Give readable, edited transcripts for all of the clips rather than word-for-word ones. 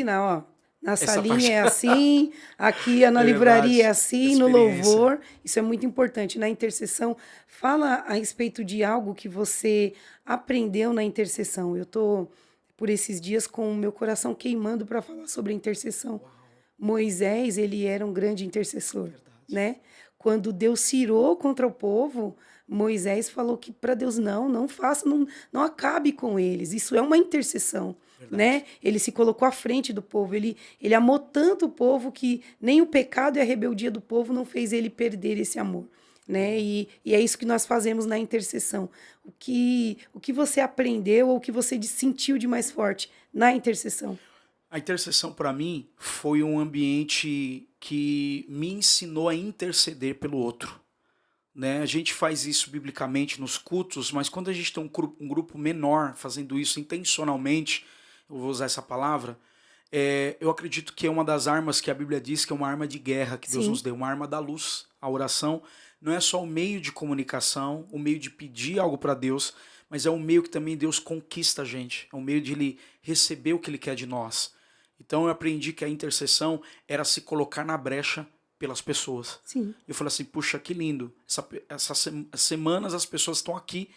ensinar, ó. Na Essa salinha parte é assim, aqui na é livraria é verdade. assim, no Experiência. louvor. Isso é muito importante. Na intercessão, fala a respeito de algo que você aprendeu na intercessão. Eu tô por esses dias com o meu coração queimando para falar sobre a intercessão. Uau, Moisés, ele era um grande intercessor, verdade. né? Quando Deus cirou contra o povo, Moisés falou que para Deus não faça, não acabe com eles. Isso é uma intercessão, né? Verdade. Ele se colocou à frente do povo, ele amou tanto o povo que nem o pecado e a rebeldia do povo não fez ele perder esse amor. Né? Amém. E é isso que nós fazemos na intercessão. O que você aprendeu ou o que você sentiu de mais forte na intercessão? A intercessão para mim foi um ambiente que me ensinou a interceder pelo outro, né? A gente faz isso biblicamente nos cultos, mas quando a gente tem um grupo menor fazendo isso intencionalmente, eu vou usar essa palavra, eu acredito que é uma das armas que a Bíblia diz que é uma arma de guerra que Deus nos Sim, deu, uma arma da luz. A oração não é só o meio de comunicação, o meio de pedir algo para Deus, mas é um meio que também Deus conquista a gente, é um meio de Ele receber o que Ele quer de nós. Então eu aprendi que a intercessão era se colocar na brecha pelas pessoas. sim. Eu falei assim, puxa, que lindo. Essas semanas as pessoas estão aqui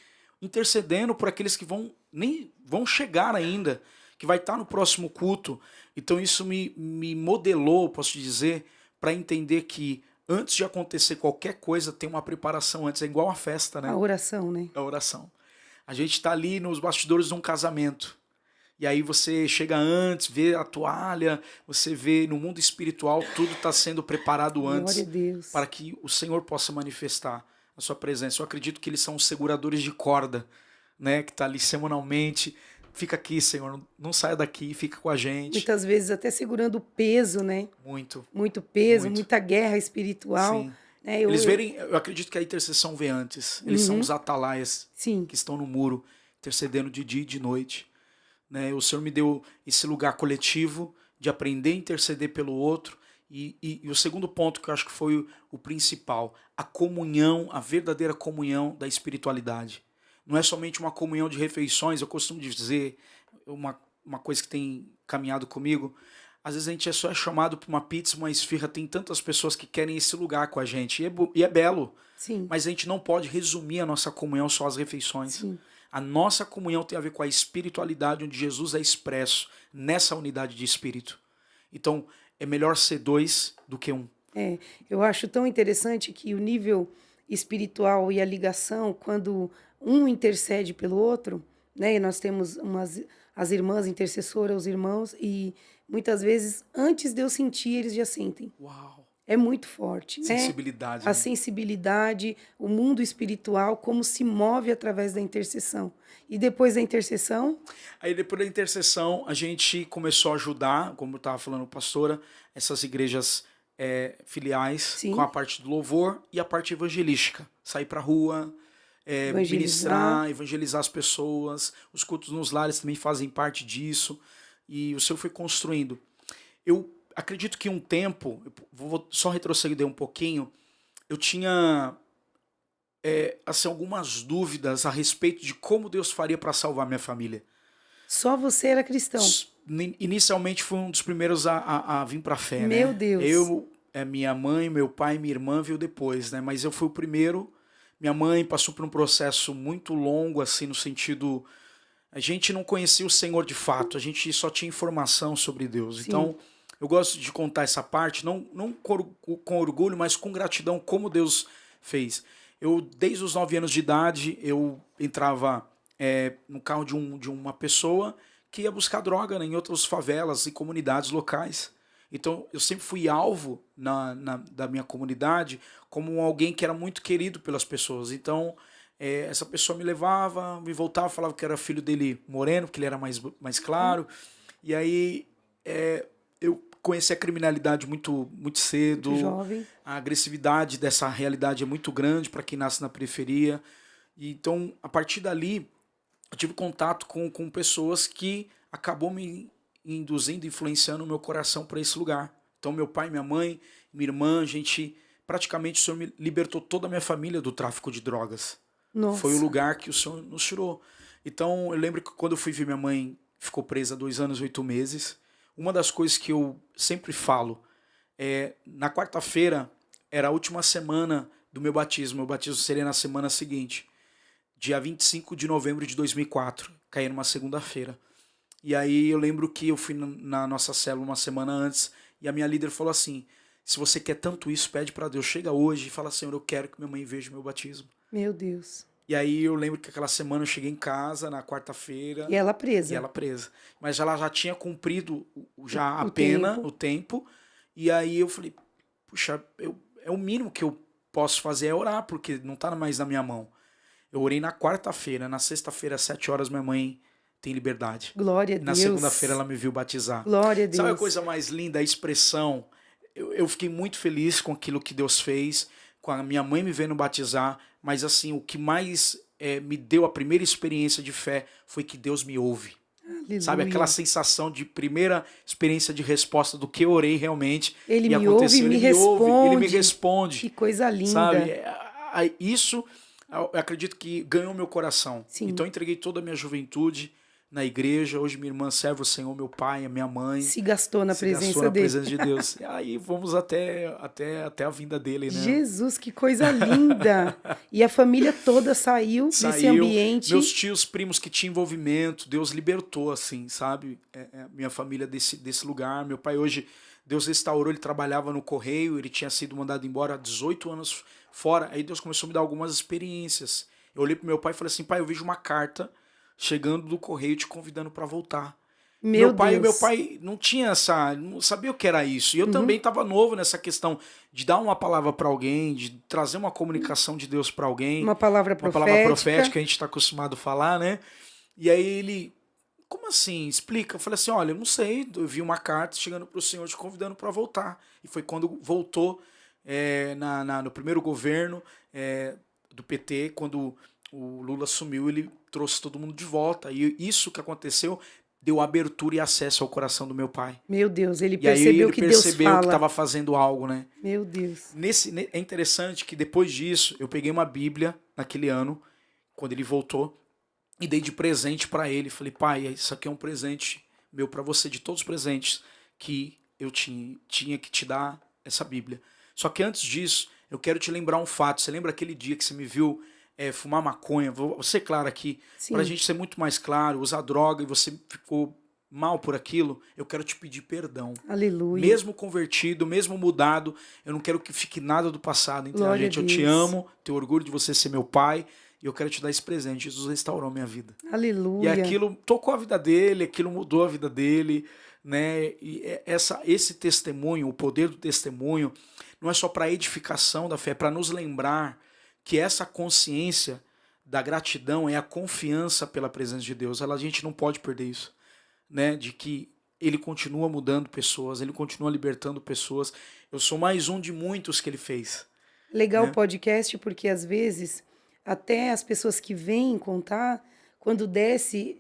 intercedendo por aqueles que nem vão chegar ainda, que vai estar no próximo culto. Então isso me modelou, posso te dizer, para entender que antes de acontecer qualquer coisa, tem uma preparação antes. É igual a festa, A né? oração, né? A oração. A gente está ali nos bastidores de um casamento. E aí você chega antes, vê a toalha, você vê no mundo espiritual tudo está sendo preparado Glória a antes para Deus. que o Senhor possa manifestar a sua presença. Eu acredito que eles são os seguradores de corda, né, que está ali semanalmente. Fica aqui, Senhor, não saia daqui, fica com a gente. Muitas vezes até segurando o peso, né? Muito, Muito peso, muito. muita guerra espiritual, Sim. né? Eu acredito que a intercessão vem antes. Eles são os Uhum, atalaias sim, que estão no muro, intercedendo de dia e de noite. Né? O Senhor me deu esse lugar coletivo de aprender a interceder pelo outro. E o segundo ponto que eu acho que foi o principal, a comunhão, a verdadeira comunhão da espiritualidade. Não é somente uma comunhão de refeições, eu costumo dizer, uma coisa que tem caminhado comigo, às vezes a gente só é chamado para uma pizza, uma esfirra, tem tantas pessoas que querem esse lugar com a gente, e é belo, sim, mas a gente não pode resumir a nossa comunhão só às refeições. sim. A nossa comunhão tem a ver com a espiritualidade, onde Jesus é expresso nessa unidade de espírito. Então, é melhor ser dois do que um. É, eu acho tão interessante que o nível espiritual e a ligação, quando um intercede pelo outro, né? E nós temos as irmãs intercessoras, os irmãos, e muitas vezes, antes de eu sentir, eles já sentem. Uau! É muito forte, né? Sensibilidade, A né? sensibilidade, o mundo espiritual, como se move através da intercessão. E depois da intercessão, Aí depois da intercessão, a gente começou a ajudar, como eu estava falando, pastora, essas igrejas filiais com a sim, parte do louvor e a parte evangelística. Sair para a rua, evangelizar. ministrar, evangelizar as pessoas. Os cultos nos lares também fazem parte disso. E o Senhor foi construindo. Eu acredito que um tempo, eu vou só retroceder um pouquinho, eu tinha assim, algumas dúvidas a respeito de como Deus faria para salvar minha família. Só você era cristão. Inicialmente fui um dos primeiros a vir para a fé, Meu né? Deus. Minha mãe, meu pai e minha irmã veio depois, né? Mas eu fui o primeiro. Minha mãe passou por um processo muito longo, assim, no sentido. A gente não conhecia o Senhor de fato, a gente só tinha informação sobre Deus. Sim. Então, eu gosto de contar essa parte, não com orgulho, mas com gratidão, como Deus fez. Eu, desde os 9 anos de idade, eu entrava no carro de uma pessoa que ia buscar droga, né, em outras favelas e comunidades locais. Então, eu sempre fui alvo da minha comunidade como alguém que era muito querido pelas pessoas. Então, essa pessoa me levava, me voltava, falava que era filho dele moreno, porque ele era mais Hum, claro. E aí eu conheci a criminalidade muito muito cedo, jovem. a agressividade dessa realidade é muito grande para quem nasce na periferia. E então, a partir dali, eu tive contato com pessoas que acabou me induzindo, influenciando o meu coração para esse lugar. Então, meu pai, minha mãe, minha irmã, a gente praticamente o Senhor me libertou toda a minha família do tráfico de drogas. Foi o Nossa. lugar que o Senhor nos tirou. Então, eu lembro que quando eu fui ver minha mãe, ficou presa 2 anos e 8 meses. uma das coisas que eu sempre falo na quarta-feira era a última semana do meu batismo. Meu batismo seria na semana seguinte, dia 25 de novembro de 2004, caía numa segunda-feira. E aí eu lembro que eu fui na nossa célula uma semana antes e a minha líder falou assim: se você quer tanto isso, pede para Deus, chega hoje e fala: Senhor, eu quero que minha mãe veja o meu batismo. Meu Deus. E aí eu lembro que aquela semana eu cheguei em casa, na quarta-feira, E ela e presa. ela presa. Mas ela já tinha cumprido já a O pena, tempo. o tempo. E aí eu falei, puxa, é o mínimo que eu posso fazer é orar, porque não tá mais na minha mão. Eu orei na quarta-feira, na sexta-feira, às 7 horas, minha mãe tem liberdade. Glória a E na segunda-feira Deus. ela me viu batizar. Glória a Sabe a Deus. coisa mais linda? A expressão. Eu fiquei muito feliz com aquilo que Deus fez, com a minha mãe me vendo batizar, mas assim, o que mais me deu a primeira experiência de fé foi que Deus me ouve. Sabe, aquela Aleluia. sensação de primeira experiência de resposta do que eu orei realmente Ele e me ouve e aconteceu. Ele me me ouve, ele me responde. responde, Que coisa sabe? linda. Isso eu acredito que ganhou meu coração. Sim. Então eu entreguei toda a minha juventude na igreja. Hoje minha irmã serve o Senhor, meu pai, a minha mãe. Se gastou na Se gastou presença na dele. presença de Deus. E aí vamos até a vinda dele, né? Jesus, que coisa linda! E a família toda saiu desse Saiu, meus ambiente. tios, primos que tinham envolvimento, Deus libertou, assim, sabe? Minha família desse lugar. Meu pai hoje, Deus restaurou, ele trabalhava no correio, ele tinha sido mandado embora há 18 anos fora. Aí Deus começou a me dar algumas experiências. Eu olhei pro meu pai e falei assim: pai, eu vejo uma carta chegando do correio te convidando para voltar. Meu Meu Deus. pai não tinha não sabia o que era isso. E eu Uhum. também estava novo nessa questão de dar uma palavra para alguém, de trazer uma comunicação de Deus para alguém, Uma palavra uma palavra profética profética. que a gente está acostumado a falar, né? E aí ele, como assim? Explica. Eu falei assim, olha, eu não sei, eu vi uma carta chegando para o senhor te convidando para voltar. E foi quando voltou no primeiro governo do PT, quando o Lula assumiu, ele trouxe todo mundo de volta. E isso que aconteceu deu abertura e acesso ao coração do meu pai. Meu Deus, ele E aí percebeu ele que Deus percebeu que fala. estava fazendo algo, né? Meu Deus. É interessante que depois disso, eu peguei uma Bíblia naquele ano, quando ele voltou, e dei de presente para ele. Falei, pai, isso aqui é um presente meu para você, de todos os presentes que eu tinha que te dar essa Bíblia. Só que antes disso, eu quero te lembrar um fato. Você lembra aquele dia que você me viu fumar maconha? Vou ser claro aqui, para a Sim. gente ser muito mais claro, usar droga e você ficou mal por aquilo, eu quero te pedir perdão. Aleluia. Mesmo convertido, mesmo mudado, eu não quero que fique nada do passado entre a Glória a gente. Eu te Deus. amo, tenho orgulho de você ser meu pai, e eu quero te dar esse presente. Jesus restaurou minha vida. E Aleluia. aquilo tocou a vida dele, aquilo mudou a vida dele, né? E esse testemunho, o poder do testemunho, não é só para edificação da fé, é para nos lembrar que essa consciência da gratidão é a confiança pela presença de Deus. A gente não pode perder isso, né? De que ele continua mudando pessoas, ele continua libertando pessoas. Eu sou mais um de muitos que ele fez, Legal o né? podcast, porque às vezes até as pessoas que vêm contar, quando desce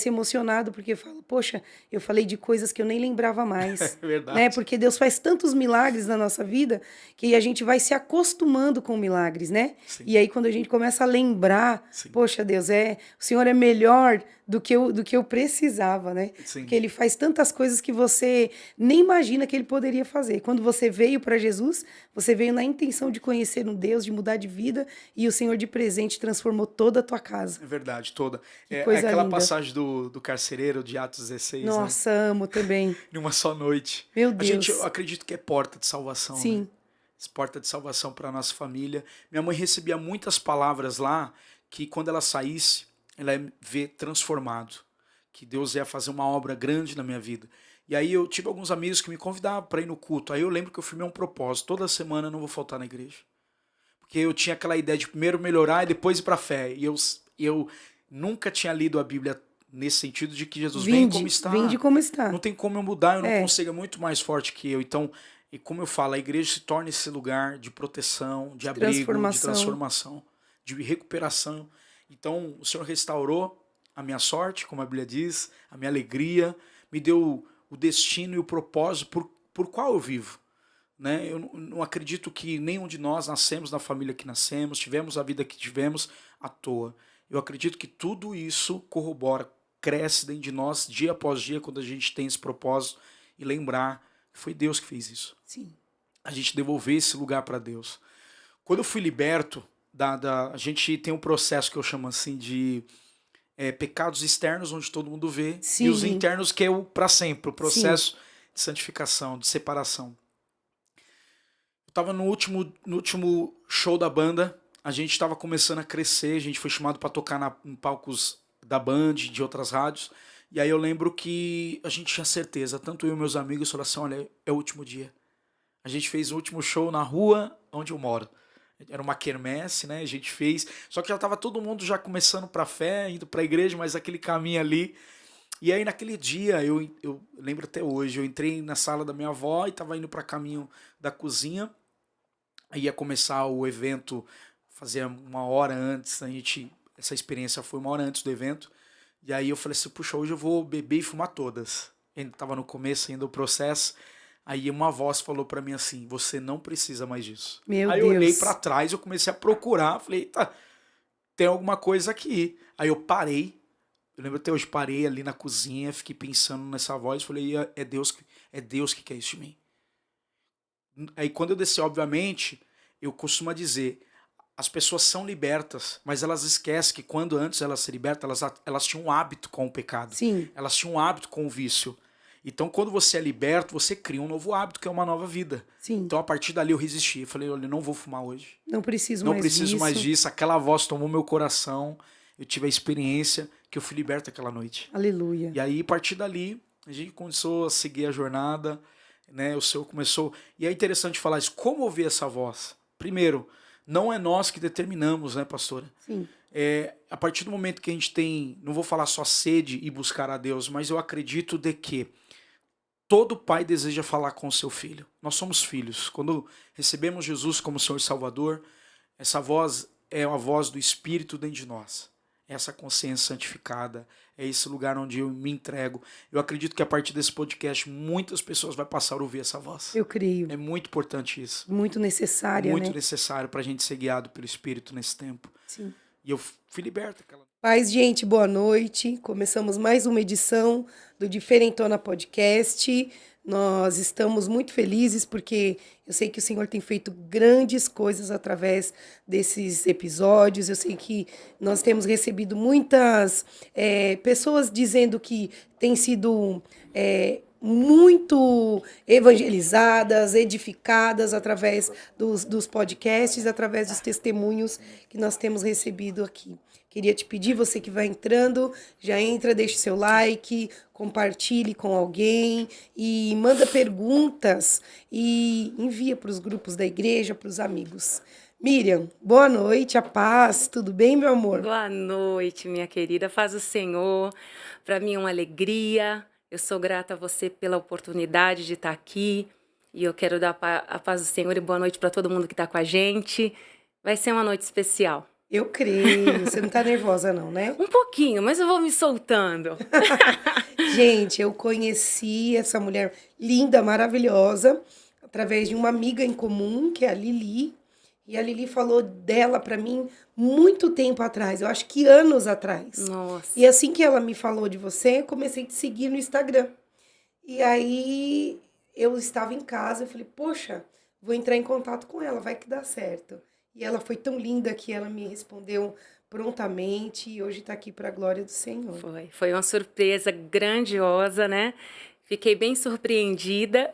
emocionado, porque fala, poxa, eu falei de coisas que eu nem lembrava mais, É né? verdade. Porque Deus faz tantos milagres na nossa vida que a gente vai se acostumando com milagres, né? Sim, E aí quando a gente começa a lembrar, sim, poxa, Deus, o Senhor é melhor do que eu precisava, né? sim. Porque ele faz tantas coisas que você nem imagina que ele poderia fazer. Quando você veio para Jesus, você veio na intenção de conhecer um Deus, de mudar de vida, e o Senhor de presente transformou toda a tua casa. É verdade, toda. Que É coisa aquela linda. passagem do carcereiro de Atos 16, né? Nossa, amo também. Numa só noite. Meu Eu Deus. acredito que é porta de salvação, né? Sim, Porta de salvação para a nossa família. Minha mãe recebia muitas palavras lá que quando ela saísse, ela ia ver transformado. Que Deus ia fazer uma obra grande na minha vida. E aí eu tive alguns amigos que me convidavam para ir no culto. Aí eu lembro que eu firmei um propósito. Toda semana eu não vou faltar na igreja. Porque eu tinha aquela ideia de primeiro melhorar e depois ir para a fé. E eu nunca tinha lido a Bíblia nesse sentido de que Jesus vem como vinde está. como Não está. tem como eu mudar, eu não É, consigo, é muito mais forte que eu. Então, e como eu falo, a igreja se torna esse lugar de proteção, de abrigo, de transformação. transformação, de recuperação. Então, o Senhor restaurou a minha sorte, como a Bíblia diz, a minha alegria, me deu o destino e o propósito por qual eu vivo. Né? Eu não acredito que nenhum de nós nascemos na família que nascemos, tivemos a vida que tivemos à toa. Eu acredito que tudo isso corrobora, cresce dentro de nós dia após dia quando a gente tem esse propósito e lembrar que foi Deus que fez isso. Sim. A gente devolver esse lugar para Deus. Quando eu fui liberto, a gente tem um processo que eu chamo assim de pecados externos, onde todo mundo vê, Sim. e os internos, que é o para sempre, o processo Sim. de santificação, de separação. Eu estava no último show da banda, a gente estava começando a crescer, a gente foi chamado para tocar em palcos da Band, de outras rádios, e aí eu lembro que a gente tinha certeza, tanto eu e meus amigos, falaram assim, olha, é o último dia. A gente fez o último show na rua onde eu moro. Era uma quermesse, né? A gente fez. Só que já estava todo mundo já começando para a fé, indo para a igreja, mas aquele caminho ali. E aí naquele dia, eu lembro até hoje, eu entrei na sala da minha avó e estava indo para caminho da cozinha. Aí ia começar o evento, fazia uma hora antes, essa experiência foi uma hora antes do evento. E aí eu falei assim, puxa, hoje eu vou beber e fumar todas. Ainda estava no começo ainda o processo. Aí uma voz falou pra mim assim, você não precisa mais disso. Meu Aí eu Deus. olhei pra trás, eu comecei a procurar, falei, eita, tem alguma coisa aqui. Aí eu parei, eu lembro até hoje, parei ali na cozinha, fiquei pensando nessa voz, falei, é Deus que quer isso de mim. Aí quando eu desci, obviamente, eu costumo dizer, as pessoas são libertas, mas elas esquecem que quando antes elas se libertam, elas tinham um hábito com o pecado. Sim. Elas tinham um hábito com o vício. Então, quando você é liberto, você cria um novo hábito, que é uma nova vida. Sim. Então, a partir dali, eu resisti. Eu falei, olha, eu não vou fumar hoje. Não preciso Não mais preciso disso. mais disso. Aquela voz tomou meu coração. Eu tive a experiência que eu fui liberto aquela noite. Aleluia. E aí, a partir dali, a gente começou a seguir a jornada, né? O Senhor começou... E é interessante falar isso. Como ouvir essa voz? Primeiro, não é nós que determinamos, né, pastora? Sim. A partir do momento que a gente tem... Não vou falar só sede e buscar a Deus, mas eu acredito de que todo pai deseja falar com o seu filho. Nós somos filhos. Quando recebemos Jesus como Senhor e Salvador, essa voz é a voz do Espírito dentro de nós. É essa consciência santificada, é esse lugar onde eu me entrego. Eu acredito que a partir desse podcast, muitas pessoas vão passar a ouvir essa voz. Eu creio. É muito importante isso. Muito necessária, Muito né? necessário para a gente ser guiado pelo Espírito nesse tempo. Sim. E eu fui liberto. Paz, gente, boa noite. Começamos mais uma edição do Diferentona Podcast. Nós estamos muito felizes porque eu sei que o Senhor tem feito grandes coisas através desses episódios. Eu sei que nós temos recebido muitas pessoas dizendo que tem sido muito evangelizadas, edificadas através dos podcasts, através dos testemunhos que nós temos recebido aqui. Queria te pedir, você que vai entrando, já entra, deixe seu like, compartilhe com alguém e manda perguntas e envia para os grupos da igreja, para os amigos. Miriam, boa noite, a paz, tudo bem, meu amor? Boa noite, minha querida, faz o Senhor, para mim é uma alegria, eu sou grata a você pela oportunidade de estar aqui e eu quero dar a paz do Senhor e boa noite para todo mundo que está com a gente, vai ser uma noite especial. Eu creio. Você não tá nervosa, não, né? Um pouquinho, mas eu vou me soltando. Gente, eu conheci essa mulher linda, maravilhosa, através de uma amiga em comum, que é a Lili. E a Lili falou dela pra mim muito tempo atrás, eu acho que anos atrás. Nossa. E assim que ela me falou de você, eu comecei a te seguir no Instagram. E aí eu estava em casa, eu falei, poxa, vou entrar em contato com ela, vai que dá certo. E ela foi tão linda que ela me respondeu prontamente e hoje está aqui para a glória do Senhor. Foi uma surpresa grandiosa, né? Fiquei bem surpreendida,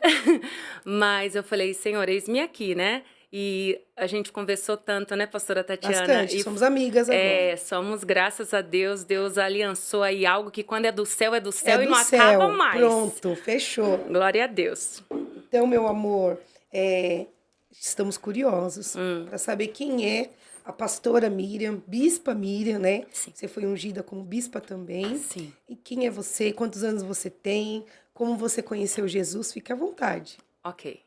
mas eu falei, Senhor, eis-me aqui, né? E a gente conversou tanto, né, pastora Tatiana? Bastante, e somos amigas agora. Somos, graças a Deus, Deus aliançou aí algo que quando é do céu e não céu. acaba mais. Pronto, fechou. Glória a Deus. Então, meu amor, estamos curiosos para saber quem é a pastora Miriam, bispa Miriam, né? Sim. Você foi ungida como bispa também. Sim. E quem é você? Quantos anos você tem? Como você conheceu Jesus? Fique à vontade. Ok.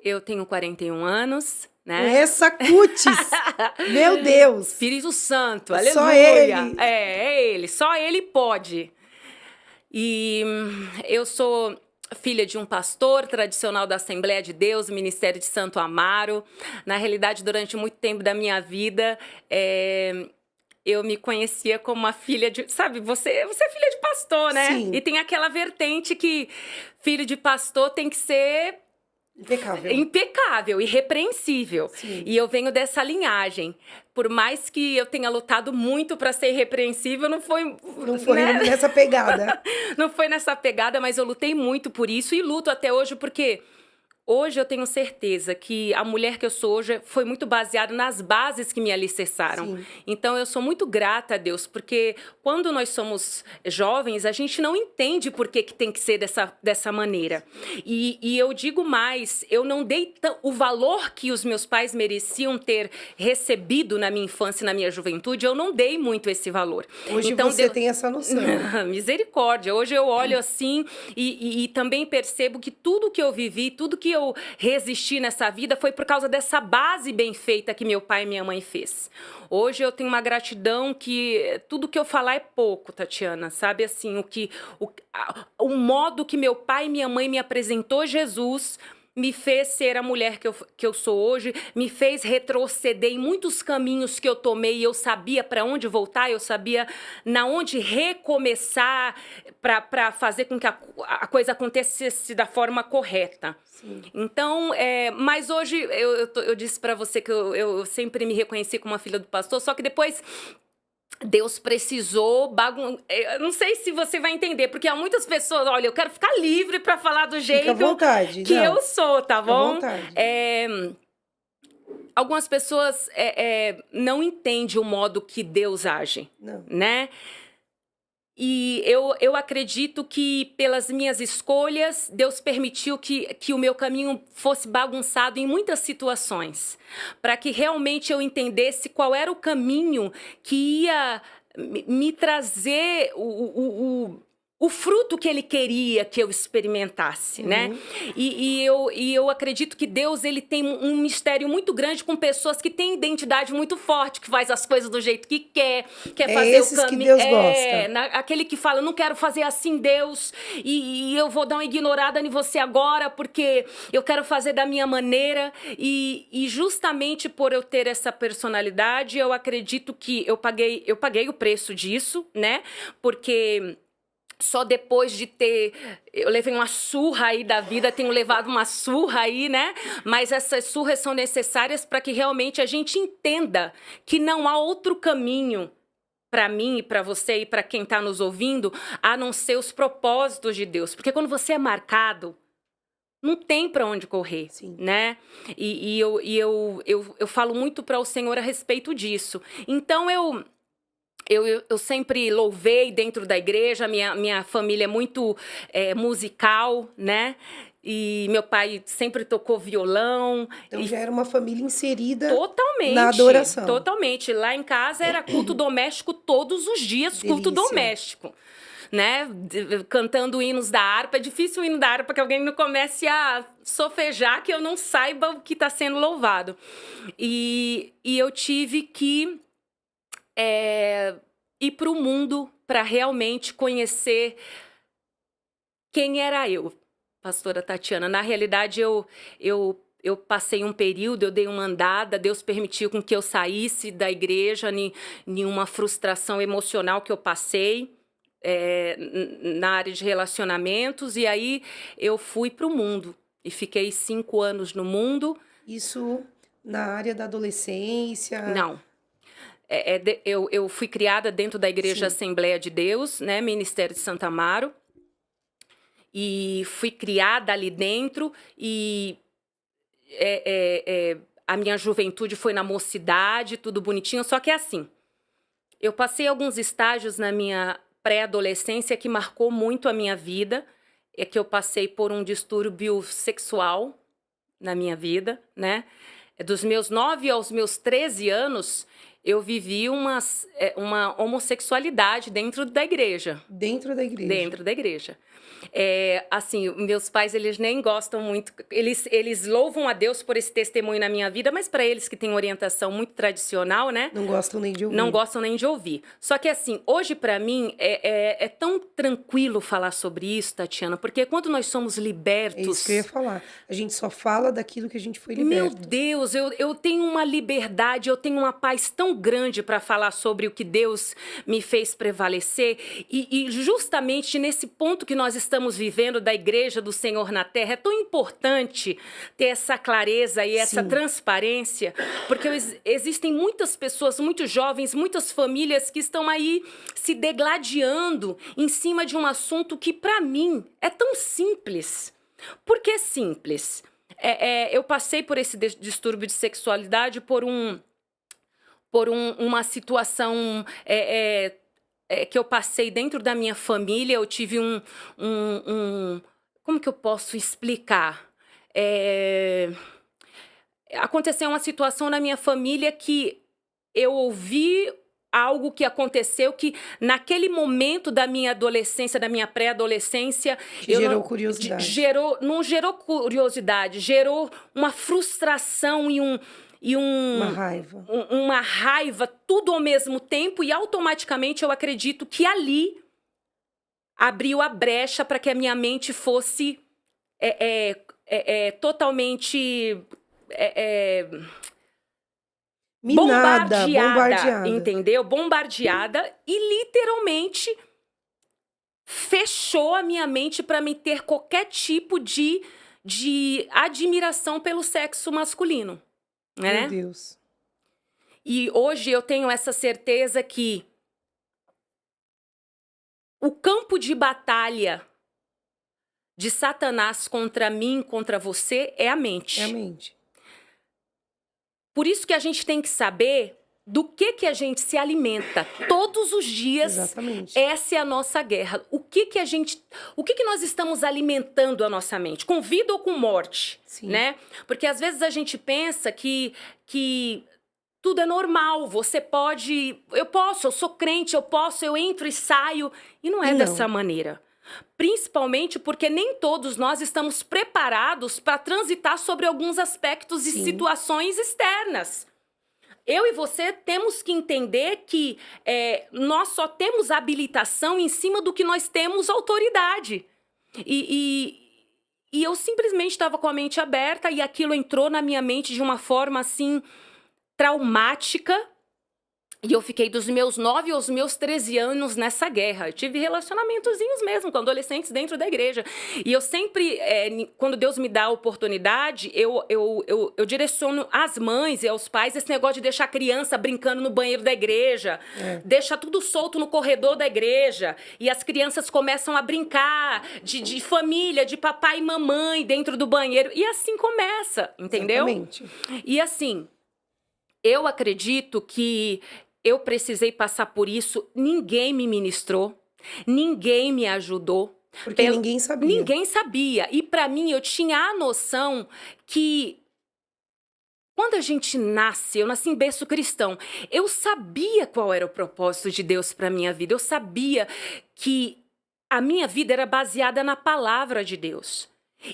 Eu tenho 41 anos, né? Com essa cutis! Meu Deus! Espírito Santo, aleluia! Só ele! É ele, só ele pode. E eu sou filha de um pastor tradicional da Assembleia de Deus, Ministério de Santo Amaro. Na realidade, durante muito tempo da minha vida, eu me conhecia como uma filha de... Sabe, você é filha de pastor, né? Sim. E tem aquela vertente que filho de pastor tem que ser... Impecável, irrepreensível. Sim. E eu venho dessa linhagem. Por mais que eu tenha lutado muito para ser irrepreensível, não foi né? Nessa pegada. Não foi nessa pegada, mas eu lutei muito por isso e luto até hoje porque hoje eu tenho certeza que a mulher que eu sou hoje foi muito baseada nas bases que me alicerçaram. Sim. Então, eu sou muito grata a Deus, porque quando nós somos jovens, a gente não entende por que tem que ser dessa maneira. E eu digo mais, eu não dei o valor que os meus pais mereciam ter recebido na minha infância e na minha juventude, eu não dei muito esse valor. Hoje então, você tem essa noção. Misericórdia. Hoje eu olho assim e também percebo que tudo que eu vivi, tudo que eu resisti nessa vida foi por causa dessa base bem feita que meu pai e minha mãe fez. Hoje eu tenho uma gratidão que tudo que eu falar é pouco, Tatiana, sabe? Assim, o modo que meu pai e minha mãe me apresentou Jesus me fez ser a mulher que eu sou hoje, me fez retroceder em muitos caminhos que eu tomei e eu sabia para onde voltar, eu sabia na onde recomeçar para fazer com que a coisa acontecesse da forma correta. Sim. Então, mas hoje eu disse para você que eu sempre me reconheci como uma filha do pastor, só que depois... Deus precisou eu não sei se você vai entender, porque há muitas pessoas, olha, eu quero ficar livre para falar do jeito Fica à vontade, que não. eu sou, tá bom? Fica à vontade. Algumas pessoas não entendem o modo que Deus age, Não. né? E eu acredito que pelas minhas escolhas, Deus permitiu que o meu caminho fosse bagunçado em muitas situações, para que realmente eu entendesse qual era o caminho que ia me trazer o fruto que ele queria que eu experimentasse, né? E eu acredito que Deus, ele tem um mistério muito grande com pessoas que têm identidade muito forte, que faz as coisas do jeito que quer fazer esses o caminho. que Deus gosta. Aquele que fala, não quero fazer assim, Deus, e eu vou dar uma ignorada em você agora, porque eu quero fazer da minha maneira. E justamente por eu ter essa personalidade, eu acredito que eu paguei o preço disso, né? Porque... Só depois de eu levei uma surra aí da vida, tenho levado uma surra aí, né? Mas essas surras são necessárias para que realmente a gente entenda que não há outro caminho para mim e para você e para quem está nos ouvindo, a não ser os propósitos de Deus. Porque quando você é marcado, não tem para onde correr, Sim. né? E eu falo muito para o Senhor a respeito disso. Então, eu sempre louvei dentro da igreja, minha família é muito musical, né? E meu pai sempre tocou violão. Então já era uma família inserida totalmente, na adoração. Totalmente. Lá em casa era culto doméstico todos os dias, Delícia. culto doméstico. Né? Cantando hinos da harpa. É difícil o hino da harpa que alguém não comece a sofejar, que eu não saiba o que está sendo louvado. E eu tive que... ir para o mundo para realmente conhecer quem era eu, pastora Tatiana. Na realidade, eu passei um período, eu dei uma andada, Deus permitiu com que eu saísse da igreja em uma frustração emocional que eu passei na área de relacionamentos, e aí eu fui para o mundo e fiquei 5 anos no mundo. Isso na área da adolescência? Não. Eu fui criada dentro da Igreja Sim. Assembleia de Deus, né, Ministério de Santo Amaro, e fui criada ali dentro, e a minha juventude foi na mocidade, tudo bonitinho, só que é assim, eu passei alguns estágios na minha pré-adolescência que marcou muito a minha vida, é que eu passei por um distúrbio sexual na minha vida, né, dos meus 9 aos meus 13 anos, eu vivi uma homossexualidade dentro da igreja. Dentro da igreja? Dentro da igreja. Assim, meus pais, eles nem gostam muito, eles louvam a Deus por esse testemunho na minha vida, mas para eles que têm orientação muito tradicional, né? Não gostam nem de ouvir. Não gostam nem de ouvir. Só que assim, hoje para mim é tão tranquilo falar sobre isso, Tatiana, porque quando nós somos libertos... É isso que eu ia falar. A gente só fala daquilo que a gente foi liberto. Meu Deus, eu tenho uma liberdade, eu tenho uma paz tão tão grande para falar sobre o que Deus me fez prevalecer. E justamente nesse ponto que nós estamos vivendo da Igreja do Senhor na Terra, é tão importante ter essa clareza e essa Sim. transparência, porque existem muitas pessoas, muitos jovens, muitas famílias que estão aí se degladiando em cima de um assunto que, para mim, é tão simples. Por que simples? Eu passei por esse distúrbio de sexualidade por uma situação que eu passei dentro da minha família. Eu tive como que eu posso explicar? Aconteceu uma situação na minha família que eu ouvi algo que aconteceu que, naquele momento da minha adolescência, da minha pré-adolescência... Gerou curiosidade. Não gerou curiosidade, gerou uma frustração e uma raiva. Uma raiva, tudo ao mesmo tempo, e automaticamente eu acredito que ali abriu a brecha para que a minha mente fosse totalmente... Minada, bombardeada. Entendeu? Bombardeada, e literalmente fechou a minha mente para me ter qualquer tipo de admiração pelo sexo masculino. Né? Meu Deus. E hoje eu tenho essa certeza que o campo de batalha de Satanás contra mim, contra você, é a mente. É a mente. Por isso que a gente tem que saber do que a gente se alimenta todos os dias. Exatamente. Essa é a nossa guerra. O que nós estamos alimentando a nossa mente? Com vida ou com morte? Sim. Né? Porque às vezes a gente pensa que tudo é normal, você pode... eu sou crente, eu entro e saio. E não é dessa maneira. Principalmente porque nem todos nós estamos preparados para transitar sobre alguns aspectos e situações externas. Eu e você temos que entender que nós só temos habilitação em cima do que nós temos autoridade. E eu simplesmente estava com a mente aberta e aquilo entrou na minha mente de uma forma assim traumática. E eu fiquei dos meus 9 aos meus 13 anos nessa guerra. Eu tive relacionamentozinhos mesmo com adolescentes dentro da igreja. E eu sempre, quando Deus me dá a oportunidade, eu direciono às mães e aos pais esse negócio de deixar a criança brincando no banheiro da igreja. Deixa tudo solto no corredor da igreja. E as crianças começam a brincar de família, de papai e mamãe dentro do banheiro. E assim começa, entendeu? Exatamente. E assim, eu acredito que eu precisei passar por isso, ninguém me ministrou, ninguém me ajudou. Porque ninguém sabia. Ninguém sabia. E para mim, eu tinha a noção que quando a gente nasce, eu nasci em berço cristão, eu sabia qual era o propósito de Deus para minha vida. Eu sabia que a minha vida era baseada na palavra de Deus.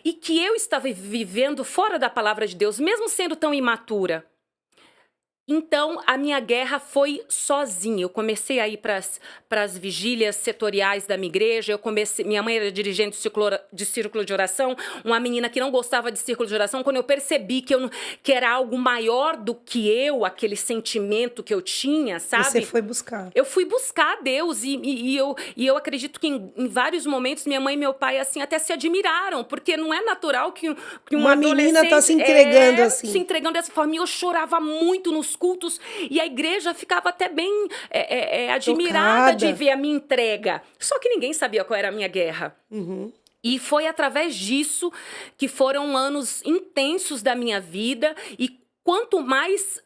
E que eu estava vivendo fora da palavra de Deus, mesmo sendo tão imatura. Então, a minha guerra foi sozinha. Eu comecei a ir para as vigílias setoriais da minha igreja. Minha mãe era dirigente de círculo de oração, uma menina que não gostava de círculo de oração. Quando eu percebi que era algo maior do que eu, aquele sentimento que eu tinha, sabe? Você foi buscar. Eu fui buscar Deus e eu acredito que em vários momentos minha mãe e meu pai assim até se admiraram, porque não é natural que uma menina tá se entregando assim. Se entregando dessa forma. E eu chorava muito nos cultos e a igreja ficava até bem admirada de ver a minha entrega. Só que ninguém sabia qual era a minha guerra. Uhum. E foi através disso que foram anos intensos da minha vida. E quanto mais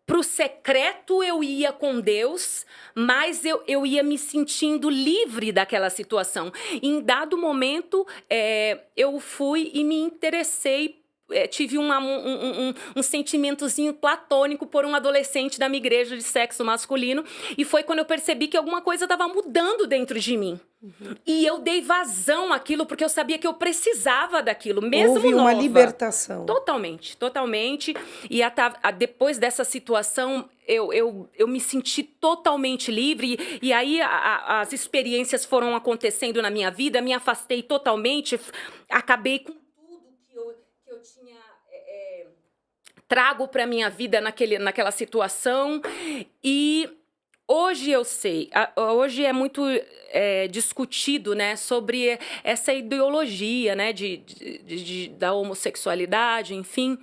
pro secreto eu ia com Deus, mais eu ia me sentindo livre daquela situação. Em dado momento, eu fui e me interessei. Tive um sentimentozinho platônico por um adolescente da minha igreja de sexo masculino. E foi quando eu percebi que alguma coisa estava mudando dentro de mim. Uhum. E eu dei vazão àquilo porque eu sabia que eu precisava daquilo, mesmo Houve nova. Uma libertação. Totalmente. E depois dessa situação, eu me senti totalmente livre. E aí as experiências foram acontecendo na minha vida, me afastei totalmente, acabei com trago para minha vida naquela situação. E hoje eu sei, hoje é muito discutido, né, sobre essa ideologia, né, da homossexualidade, enfim.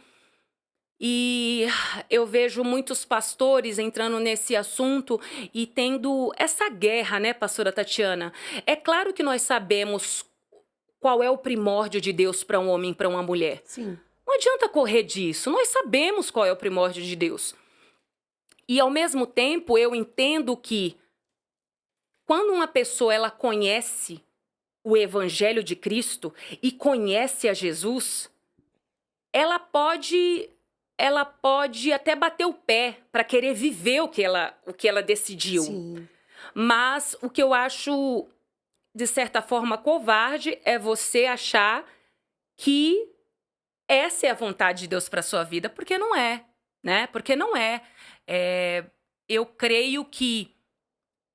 E eu vejo muitos pastores entrando nesse assunto e tendo essa guerra, né, pastora Tatiana? É claro que nós sabemos qual é o primórdio de Deus para um homem e para uma mulher. Sim. Não adianta correr disso, nós sabemos qual é o primórdio de Deus. E, ao mesmo tempo, eu entendo que quando uma pessoa ela conhece o Evangelho de Cristo e conhece a Jesus, ela pode até bater o pé para querer viver o que ela decidiu. Sim. Mas o que eu acho, de certa forma, covarde é você achar que essa é a vontade de Deus para sua vida, porque não é, né? Porque não é. Eu creio que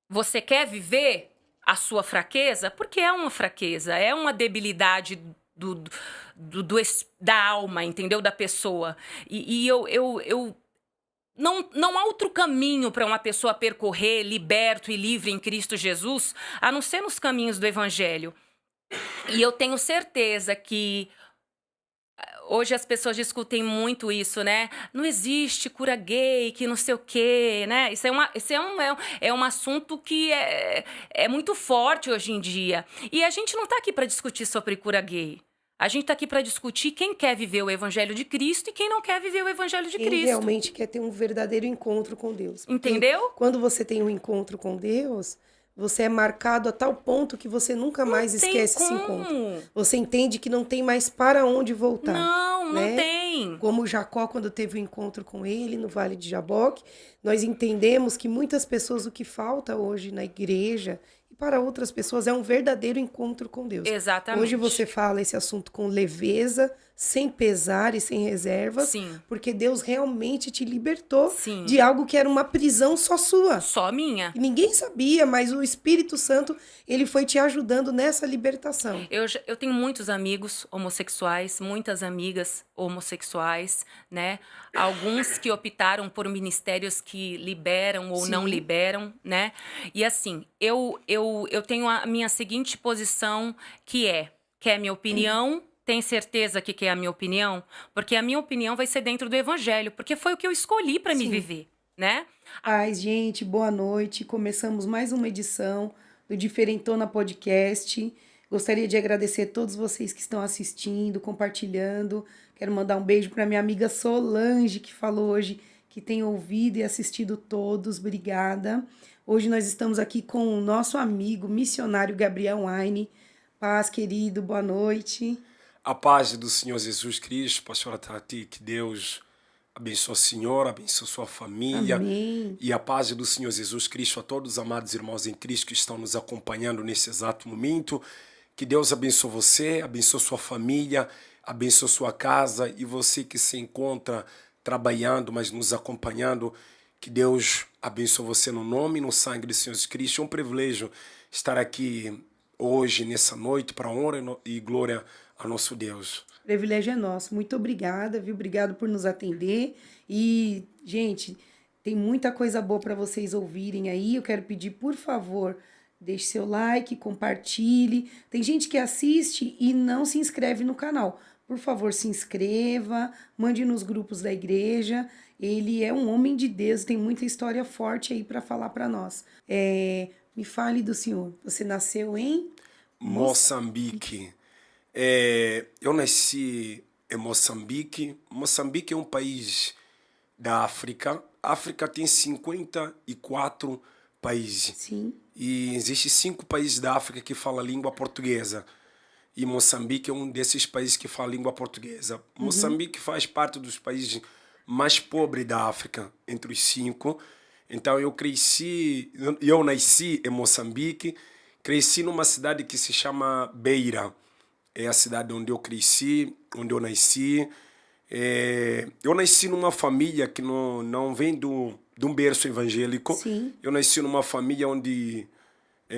você quer viver a sua fraqueza, porque é uma fraqueza, é uma debilidade da alma, entendeu? Da pessoa. E não há outro caminho para uma pessoa percorrer liberto e livre em Cristo Jesus, a não ser nos caminhos do Evangelho. E eu tenho certeza que hoje as pessoas discutem muito isso, né? Não existe cura gay, que não sei o quê, né? Isso é um assunto que é muito forte hoje em dia. E a gente não está aqui para discutir sobre cura gay. A gente está aqui para discutir quem quer viver o Evangelho de Cristo e quem não quer viver o Evangelho de Cristo. Quem realmente quer ter um verdadeiro encontro com Deus. Porque entendeu? quando você tem um encontro com Deus, você é marcado a tal ponto que você nunca mais esquece esse encontro. Você entende que não tem mais para onde voltar. Não né? tem. Como Jacó, quando teve o encontro com ele no Vale de Jaboque, nós entendemos que muitas pessoas, o que falta hoje na igreja e para outras pessoas é um verdadeiro encontro com Deus. Exatamente. Hoje você fala esse assunto com leveza, sem pesar e sem reservas, Sim. porque Deus realmente te libertou Sim. de algo que era uma prisão só sua. Só minha. E ninguém sabia, mas o Espírito Santo, ele foi te ajudando nessa libertação. Eu tenho muitos amigos homossexuais, muitas amigas homossexuais, né? Alguns que optaram por ministérios que liberam ou Sim. não liberam, né? E assim, eu tenho a minha seguinte posição, que é, quer minha opinião? Tem certeza que quer a minha opinião? Porque a minha opinião vai ser dentro do Evangelho, porque foi o que eu escolhi para me viver, né? Paz, gente, boa noite. Começamos mais uma edição do Diferentona Podcast. Gostaria de agradecer a todos vocês que estão assistindo, compartilhando. Quero mandar um beijo para minha amiga Solange, que falou hoje que tem ouvido e assistido todos. Obrigada. Hoje nós estamos aqui com o nosso amigo missionário Gabriel Wine. Paz, querido, boa noite. A paz do Senhor Jesus Cristo, pastora Tati, que Deus abençoe a senhora, abençoe a sua família. Amém. E a paz do Senhor Jesus Cristo a todos os amados irmãos em Cristo que estão nos acompanhando nesse exato momento. Que Deus abençoe você, abençoe sua família, abençoe sua casa e você que se encontra trabalhando, mas nos acompanhando. Que Deus abençoe você no nome e no sangue do Senhor Jesus Cristo. É um privilégio estar aqui hoje, nessa noite, para a honra e glória a nosso Deus. O privilégio é nosso. Muito obrigada, viu? Obrigado por nos atender. E, gente, tem muita coisa boa para vocês ouvirem aí. Eu quero pedir, por favor, deixe seu like, compartilhe. Tem gente que assiste e não se inscreve no canal. Por favor, se inscreva, mande nos grupos da igreja. Ele é um homem de Deus, tem muita história forte aí para falar para nós. Me fale do senhor. Você nasceu em Moçambique. Eu nasci em Moçambique. Moçambique é um país da África. A África tem 54 países. Sim. E existem 5 países da África que falam a língua portuguesa. E Moçambique é um desses países que fala a língua portuguesa. Moçambique faz parte dos países mais pobres da África, entre os 5. Então eu nasci em Moçambique, cresci numa cidade que se chama Beira. É a cidade onde eu cresci, onde eu nasci. Eu nasci numa família que não vem de um berço evangélico. Sim. Eu nasci numa família onde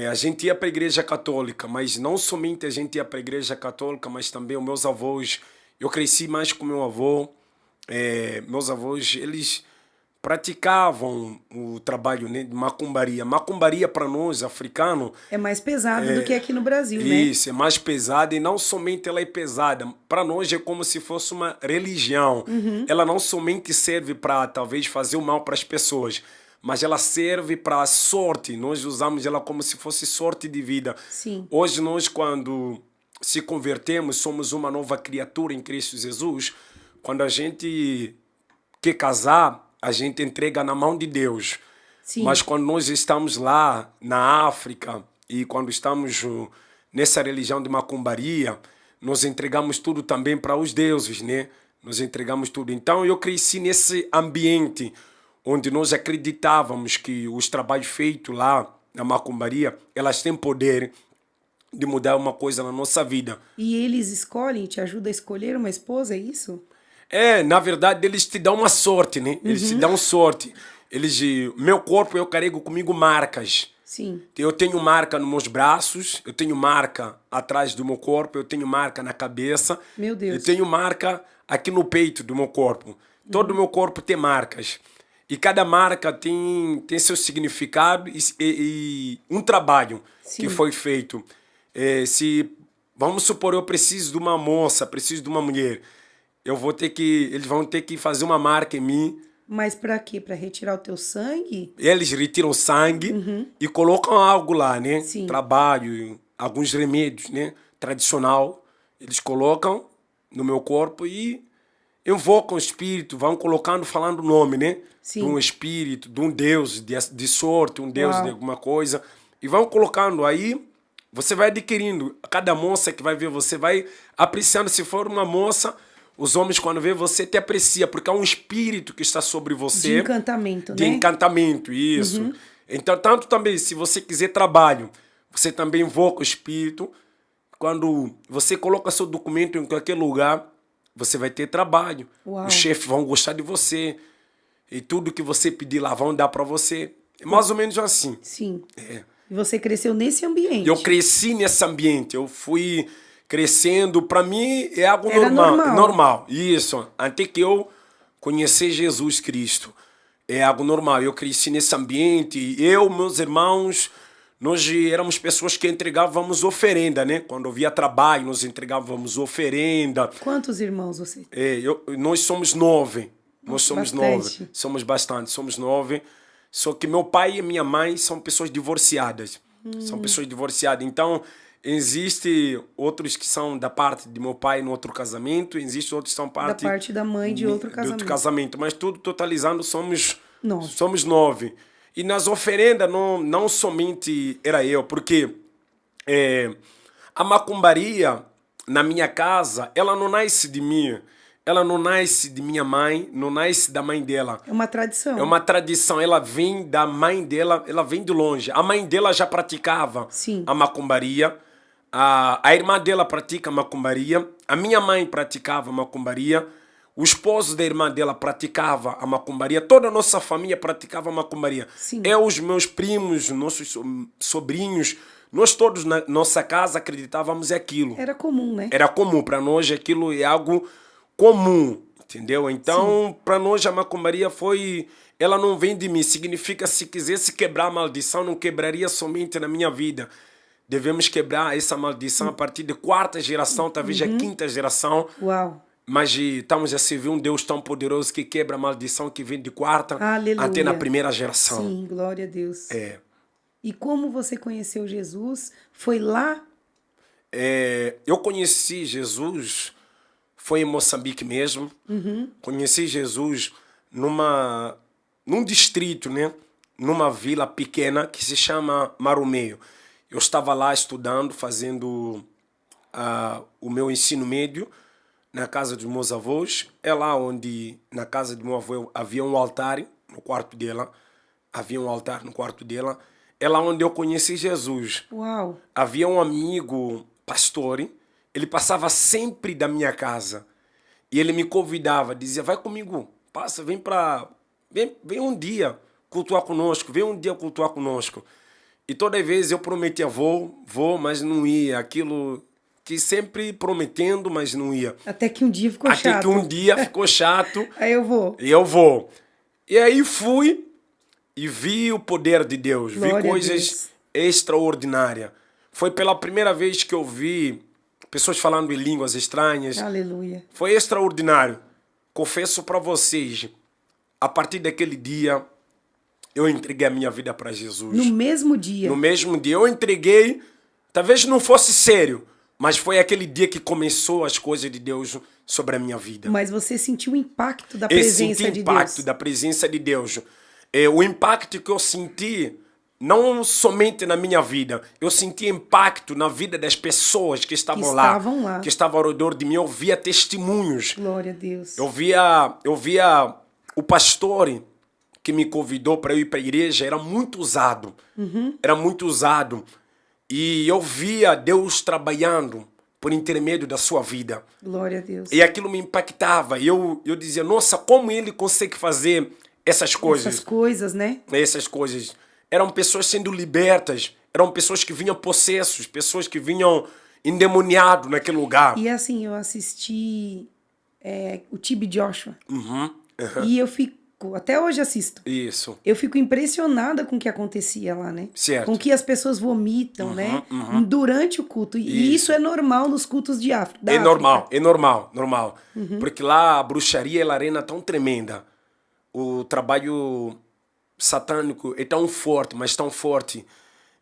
a gente ia para a igreja católica, mas não somente a gente ia para a igreja católica, mas também os meus avós. Eu cresci mais com meu avô. meus avós, eles praticavam o trabalho, né, de macumbaria. Macumbaria para nós, africanos, É mais pesado do que aqui no Brasil, né? isso, é mais pesada, e não somente ela é pesada. Para nós é como se fosse uma religião. Ela não somente serve para talvez fazer o mal para as pessoas, mas ela serve para a sorte. Nós usamos ela como se fosse sorte de vida. Sim. Hoje nós, quando se convertemos, somos uma nova criatura em Cristo Jesus. Quando a gente quer casar, a gente entrega na mão de Deus. Sim. Mas quando nós estamos lá na África e quando estamos nessa religião de macumbaria, nós entregamos tudo também para os deuses, né? Nós entregamos tudo. Então eu cresci nesse ambiente onde nós acreditávamos que os trabalhos feitos lá na macumbaria, elas têm poder de mudar uma coisa na nossa vida. E eles escolhem, te ajudam a escolher uma esposa, é isso? Na verdade, eles te dão uma sorte, né? Eles te dão sorte. Meu corpo, eu carrego comigo marcas. Sim. Eu tenho marca nos meus braços, eu tenho marca atrás do meu corpo, eu tenho marca na cabeça. Meu Deus. Eu tenho marca aqui no peito do meu corpo. Todo o meu corpo tem marcas. E cada marca tem seu significado e um trabalho Sim. que foi feito. Vamos supor, eu preciso de uma moça, preciso de uma mulher. Eles vão ter que fazer uma marca em mim. Mas para quê? Para retirar o teu sangue? Eles retiram sangue e colocam algo lá, né? Sim. Trabalho, alguns remédios, né? Tradicional. Eles colocam no meu corpo e invocam o espírito, vão colocando, falando o nome, né? Sim. De um espírito, de um deus de sorte, um deus Uau. de alguma coisa. E vão colocando aí, você vai adquirindo. Cada moça que vai ver você vai apreciando. Se for uma moça, os homens, quando vê você, te aprecia, porque é um espírito que está sobre você. De encantamento, De né? encantamento, isso. Então, tanto também, se você quiser trabalho, você também invoca o espírito. Quando você coloca seu documento em qualquer lugar, você vai ter trabalho. Uau. Os chefes vão gostar de você. E tudo que você pedir lá vão dar para você. É mais ou menos assim. Sim. E você cresceu nesse ambiente. Eu cresci nesse ambiente. Eu fui crescendo. Para mim é algo Era normal. Normal. Isso. Até que eu conheci Jesus Cristo. É algo normal. Eu cresci nesse ambiente. Eu, meus irmãos, nós éramos pessoas que entregávamos oferenda, né? Quando havia trabalho, nós entregávamos oferenda. Quantos irmãos você? Nós somos 9. Nós somos Bastante. 9. Somos bastante. Somos 9. Só que meu pai e minha mãe são pessoas divorciadas. São pessoas divorciadas. Então, existe outros que são da parte de meu pai no outro casamento. Existe outros que são Da parte da mãe de outro casamento. Mas tudo totalizando somos 9. Somos 9. E nas oferendas não somente era eu, porque a macumbaria na minha casa, ela não nasce de mim. Ela não nasce de minha mãe, não nasce da mãe dela. É uma tradição. É uma tradição, ela vem da mãe dela, ela vem de longe. A mãe dela já praticava Sim. a macumbaria. A irmã dela pratica a macumbaria. A minha mãe praticava a macumbaria. O esposo da irmã dela praticava a macumbaria. Toda a nossa família praticava a macumbaria. Sim. Eu, os meus primos, nossos sobrinhos, nós todos na nossa casa acreditávamos aquilo. Era comum, né? Era comum. Para nós aquilo é algo comum, entendeu? Então, para nós a macumbaria foi... Ela não vem de mim. Significa, se quisesse quebrar a maldição, não quebraria somente na minha vida. Devemos quebrar essa maldição a partir de 4ª geração, talvez a 5ª geração. Uau. Mas estamos a servir um Deus tão poderoso que quebra a maldição que vem de 4ª Aleluia. até na 1ª geração. Sim, glória a Deus. E como você conheceu Jesus? Foi lá? Eu conheci Jesus, foi em Moçambique mesmo. Conheci Jesus num distrito, né? Numa vila pequena que se chama Marumeio. Eu estava lá estudando, fazendo o meu ensino médio na casa dos meus avós. É lá onde, na casa do meu avô, havia um altar no quarto dela. Havia um altar no quarto dela. É lá onde eu conheci Jesus. Uau. Havia um amigo pastor, ele passava sempre da minha casa. E ele me convidava, dizia, vai comigo, passa, vem um dia cultuar conosco, vem um dia cultuar conosco. E toda vez eu prometia, vou, mas não ia. Aquilo que sempre prometendo, mas não ia. Até que um dia ficou Até chato. que um dia ficou chato. Aí eu vou. E eu vou. E aí fui e vi o poder de Deus. Glória Vi a coisas Deus. extraordinárias. Foi pela primeira vez que eu vi pessoas falando em línguas estranhas. Aleluia. Foi extraordinário. Confesso para vocês, a partir daquele dia, eu entreguei a minha vida para Jesus. No mesmo dia. No mesmo dia eu entreguei, talvez não fosse sério, mas foi aquele dia que começou as coisas de Deus sobre a minha vida. Mas você sentiu o impacto da Eu presença senti o de impacto Deus. da presença de Deus. O impacto que eu senti, não somente na minha vida, eu senti impacto na vida das pessoas que estavam lá. que estavam ao redor de mim. Eu via testemunhos. Glória a Deus. Eu via o pastor que me convidou para eu ir para a igreja, era muito usado. Era muito usado. E eu via Deus trabalhando por intermédio da sua vida. Glória a Deus. E aquilo me impactava. E eu dizia, nossa, como ele consegue fazer essas coisas? Essas coisas, né? Essas coisas. Eram pessoas sendo libertas. Eram pessoas que vinham possessos. Pessoas que vinham endemoniados naquele lugar. E assim, eu assisti o TB Joshua. Uhum. E eu fico, até hoje assisto. Isso. Eu fico impressionada com o que acontecia lá, né? Certo. Com que as pessoas vomitam, né? Durante o culto. E isso é normal nos cultos de África. É normal, normal. Porque lá a bruxaria ela arena tão tremenda. O trabalho satânico é tão forte, mas tão forte,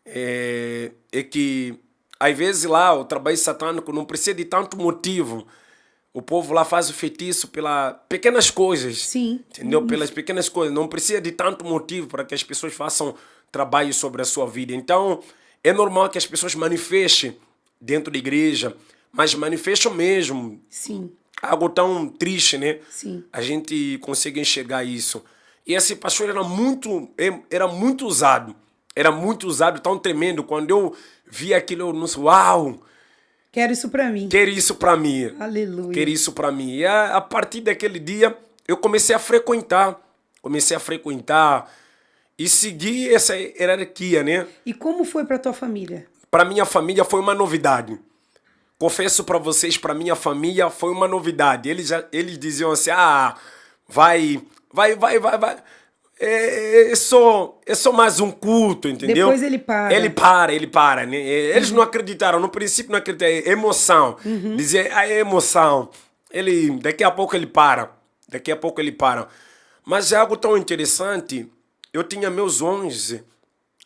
é que às vezes lá o trabalho satânico não precisa de tanto motivo. O povo lá faz o feitiço pelas pequenas coisas. Sim. Entendeu? Pelas pequenas coisas. Não precisa de tanto motivo para que as pessoas façam trabalho sobre a sua vida. Então, é normal que as pessoas manifestem dentro da igreja, mas manifestam mesmo. Sim. Algo tão triste, né? Sim. A gente consegue enxergar isso. E esse pastor era muito usado. Era muito usado, tão tremendo. Quando eu vi aquilo, eu disse, uau! Quero isso pra mim. Quero isso pra mim. Aleluia. Quero isso pra mim. E a partir daquele dia, eu comecei a frequentar. E seguir essa hierarquia, né? E como foi pra tua família? Para minha família foi uma novidade. Confesso para vocês, para minha família foi uma novidade. Eles diziam assim, vai. É só mais um culto, entendeu? Depois ele para. Ele para. Né? Eles não acreditaram, no princípio não acreditaram. É emoção. Dizer, é emoção. Daqui a pouco ele para. Mas é algo tão interessante. Eu tinha meus 11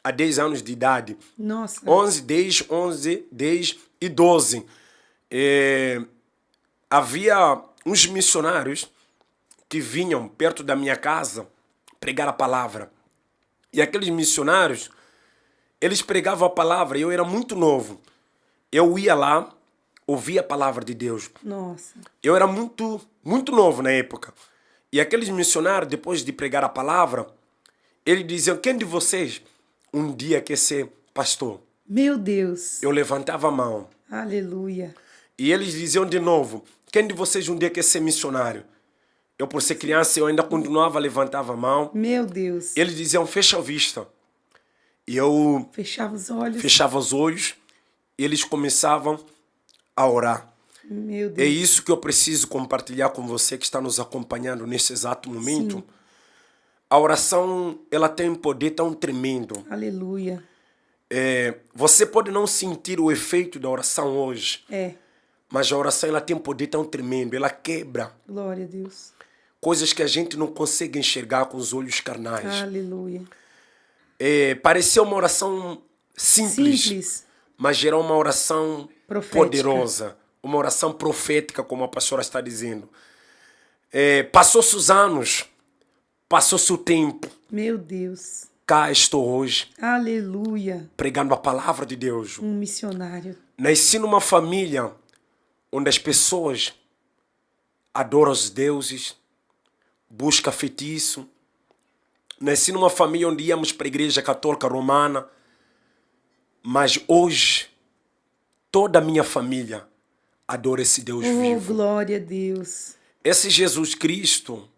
a 10 anos de idade. Nossa. 11, 10 e 12. Havia uns missionários que vinham perto da minha casa pregar a palavra. E aqueles missionários, eles pregavam a palavra e eu era muito novo. Eu ia lá, ouvia a palavra de Deus. Nossa. Eu era muito novo na época. E aqueles missionários, depois de pregar a palavra, eles diziam, quem de vocês um dia quer ser pastor? Meu Deus. Eu levantava a mão. Aleluia. E eles diziam de novo, quem de vocês um dia quer ser missionário? Eu, por ser criança, eu ainda continuava, levantava a mão. Meu Deus. Eles diziam, fecha a vista. E eu Fechava os olhos. fechava os olhos e eles começavam a orar. Meu É Deus. isso que eu preciso compartilhar com você que está nos acompanhando nesse exato momento. Sim. A oração, ela tem um poder tão tremendo. Aleluia. Você pode não sentir o efeito da oração hoje, mas a oração ela tem um poder tão tremendo. Ela quebra Glória a Deus. coisas que a gente não consegue enxergar com os olhos carnais. Aleluia. Pareceu uma oração simples, Simples. mas gerou uma oração Profética. poderosa, uma oração profética, como a pastora está dizendo. Passou-se os anos, passou-se o tempo, Meu Deus. cá estou hoje, Aleluia. pregando a palavra de Deus. Um missionário. Nasci numa família onde as pessoas adoram os deuses, buscam feitiço. Nasci numa família onde íamos para a igreja católica romana, mas hoje toda a minha família adora esse Deus Oh, vivo. glória a Deus. Esse Jesus Cristo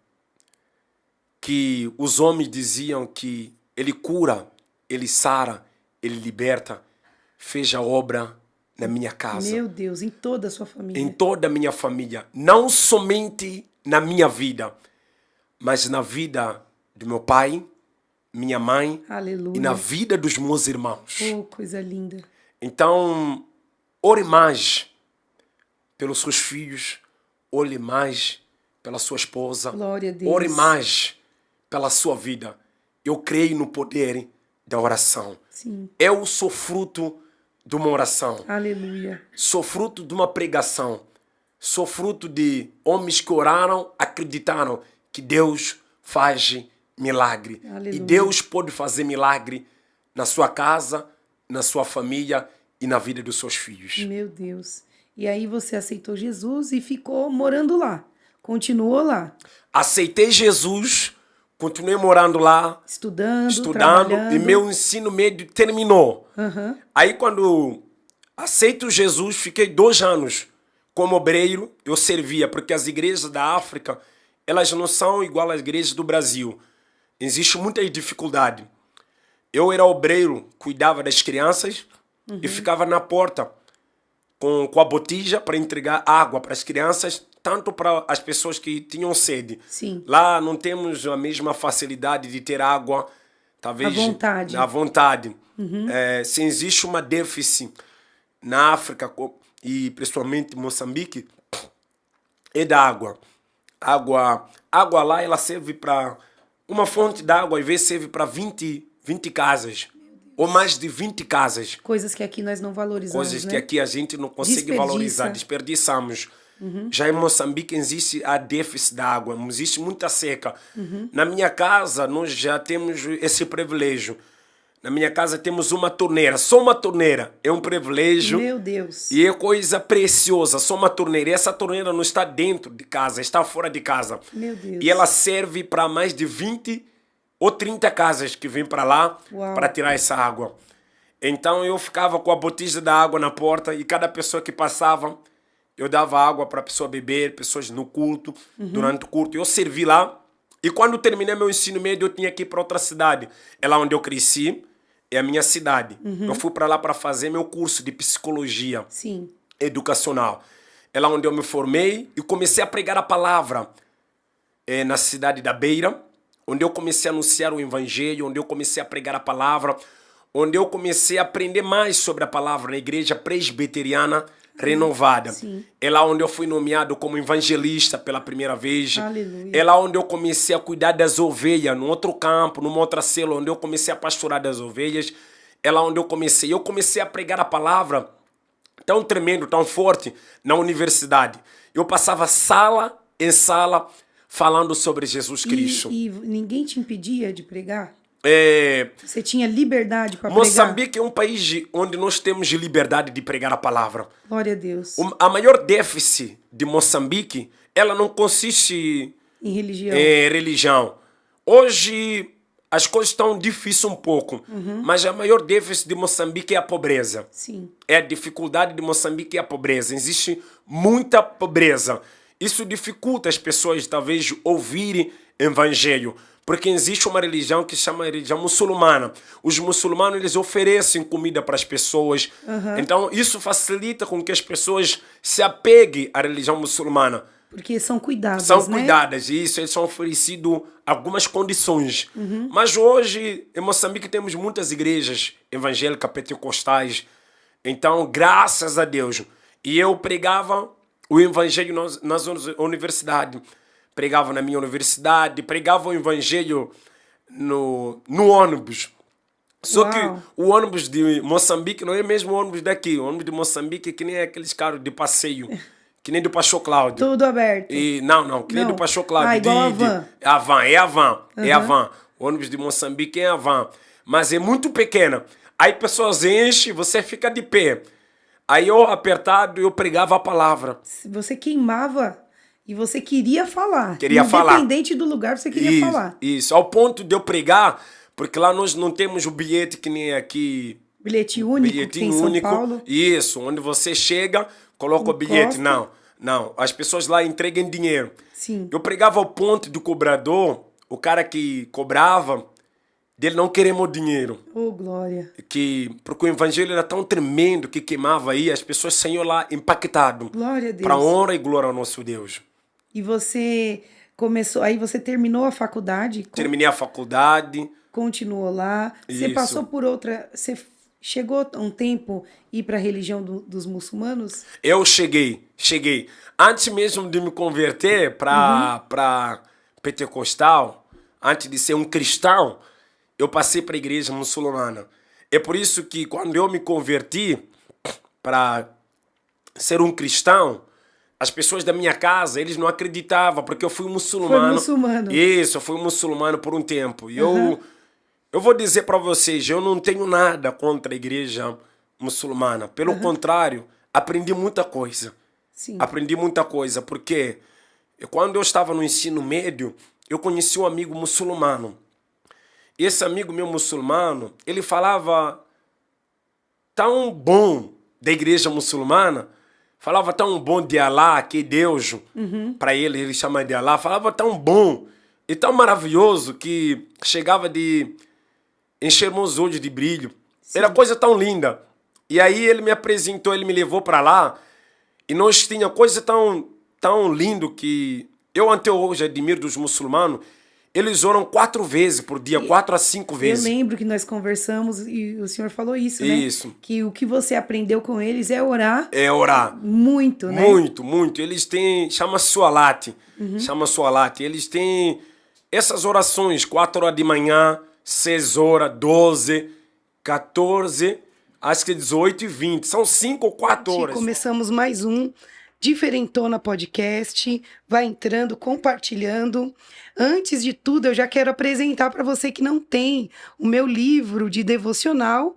que os homens diziam que ele cura, ele sara, ele liberta, fez a obra na minha casa. Meu Deus, em toda a sua família. Em toda a minha família. Não somente na minha vida, mas na vida do meu pai, minha mãe Aleluia. e na vida dos meus irmãos. Oh, coisa linda. Então, ore mais pelos seus filhos, ore mais pela sua esposa, Glória a Deus. ore mais pela sua vida. Eu creio no poder da oração. Sim. Eu sou fruto de uma oração. Aleluia. Sou fruto de uma pregação. Sou fruto de homens que oraram, acreditaram que Deus faz milagre. Aleluia. E Deus pode fazer milagre na sua casa, na sua família e na vida dos seus filhos. Meu Deus. E aí você aceitou Jesus e ficou morando lá. Continuou lá. Aceitei Jesus, continuei morando lá, Estudando, trabalhando, trabalhando. e meu ensino médio terminou. Aham. Aí quando aceito Jesus, fiquei 2 anos como obreiro, eu servia, porque as igrejas da África, elas não são igual às igrejas do Brasil. Existe muita dificuldade. Eu era obreiro, cuidava das crianças e ficava na porta com a botija para entregar água para as crianças, tanto para as pessoas que tinham sede. Sim. Lá não temos a mesma facilidade de ter água, talvez À vontade. à vontade. Se existe uma déficit na África e principalmente em Moçambique, é da água. Água lá, ela serve para uma fonte de água, às vezes serve para 20 casas ou mais de 20 casas. Coisas que aqui nós não valorizamos, Coisas né? que aqui a gente não consegue Desperdiça. valorizar, desperdiçamos. Já em Moçambique existe a déficit da água, existe muita seca. Na minha casa, nós já temos esse privilégio. Na minha casa temos uma torneira, só uma torneira. É um privilégio Meu Deus. e é coisa preciosa, só uma torneira. E essa torneira não está dentro de casa, está fora de casa. Meu Deus. E ela serve para mais de 20 ou 30 casas que vêm para lá Uau. para tirar essa água. Então eu ficava com a botija da água na porta e cada pessoa que passava, eu dava água para a pessoa beber, pessoas no culto, durante o culto. Eu servi lá e quando terminei meu ensino médio eu tinha que ir para outra cidade. É lá onde eu cresci, é a minha cidade. Eu fui para lá para fazer meu curso de psicologia Sim. educacional. É lá onde eu me formei e comecei a pregar a palavra na cidade da Beira, onde eu comecei a anunciar o evangelho, onde eu comecei a pregar a palavra, onde eu comecei a aprender mais sobre a palavra na igreja presbiteriana renovada. Sim. É lá onde eu fui nomeado como evangelista pela primeira vez. Aleluia. É lá onde eu comecei a cuidar das ovelhas, num outro campo, numa outra célula, onde eu comecei a pastorar das ovelhas. É lá onde eu comecei a pregar a palavra tão tremendo, tão forte, na universidade. Eu passava sala em sala falando sobre Jesus Cristo. E ninguém te impedia de pregar? É, Você tinha liberdade para pregar? Moçambique é um país onde nós temos liberdade de pregar a palavra. Glória a Deus. A maior déficit de Moçambique, ela não consiste Em religião. em religião. Hoje as coisas estão difíceis um pouco, mas a maior déficit de Moçambique é a pobreza. Sim. É a dificuldade de Moçambique é a pobreza. Existe muita pobreza. Isso dificulta as pessoas, talvez, ouvirem evangelho. Porque existe uma religião que se chama religião muçulmana. Os muçulmanos, eles oferecem comida para as pessoas. Então, isso facilita com que as pessoas se apeguem à religião muçulmana. Porque são cuidadas, São né? cuidadas, e isso, eles são oferecidos algumas condições. Mas hoje, em Moçambique, temos muitas igrejas evangélicas pentecostais. Então, graças a Deus. E eu pregava o evangelho nas universidades. Pregava na minha universidade, pregava o evangelho no ônibus. Só Uau. que o ônibus de Moçambique não é mesmo o ônibus daqui. O ônibus de Moçambique é que nem aqueles carros de passeio, que nem do Pastor Cláudio. Tudo aberto. E, não, que nem Não. do Pastor Cláudio. Ah, igual a van. A van, é a van, é a van. O ônibus de Moçambique é a van. Mas é muito pequena. Aí pessoas enchem, você fica de pé. Aí eu, apertado, eu pregava a palavra. Você queimava e você queria falar. Queria falar. Independente do lugar, você queria falar. Isso, ao ponto de eu pregar, porque lá nós não temos o bilhete que nem aqui. Bilhete único que tem em São Paulo. Isso, onde você chega, coloca o bilhete. Não, as pessoas lá entregam dinheiro. Sim. Eu pregava ao ponto do cobrador, o cara que cobrava, dele não querer meu dinheiro. Oh, glória. Porque o evangelho era tão tremendo que queimava aí, as pessoas saíam lá impactadas. Glória a Deus. Para honra e glória ao nosso Deus. E você começou, aí você terminou a faculdade? Terminei a faculdade. Continuou lá. Você Isso. passou por outra. Você chegou a um tempo ir para a religião dos muçulmanos? Eu cheguei. Antes mesmo de me converter para pentecostal, antes de ser um cristão, eu passei para a igreja muçulmana. É por isso que quando eu me converti para ser um cristão, as pessoas da minha casa, eles não acreditavam, porque eu fui muçulmano. Foi muçulmano. Isso, eu fui muçulmano por um tempo. E eu vou dizer para vocês, eu não tenho nada contra a igreja muçulmana. Pelo contrário, aprendi muita coisa. Sim. Aprendi muita coisa, porque quando eu estava no ensino médio, eu conheci um amigo muçulmano. Esse amigo meu muçulmano, ele falava tão bom da igreja muçulmana, falava tão bom de Alá, que Deus, para ele chama de Alá, falava tão bom e tão maravilhoso que chegava de encher meus olhos de brilho. Sim. Era coisa tão linda. E aí ele me apresentou, ele me levou para lá e nós tinha coisa tão lindo que eu até hoje admiro dos muçulmanos. Eles oram 4 vezes por dia, 4 a 5 vezes. Eu lembro que nós conversamos e o senhor falou isso, né? Isso. Que o que você aprendeu com eles é orar. É orar. Muito, né? Muito. Eles têm, chama Sualate. Chama Sualate. Eles têm essas orações, 4 horas de manhã, 6 horas, 12, 14, acho que 18 e 20. São 5 ou 4 horas. Começamos mais um Diferentona Podcast. Vai entrando, compartilhando. Antes de tudo, eu já quero apresentar para você que não tem o meu livro de devocional,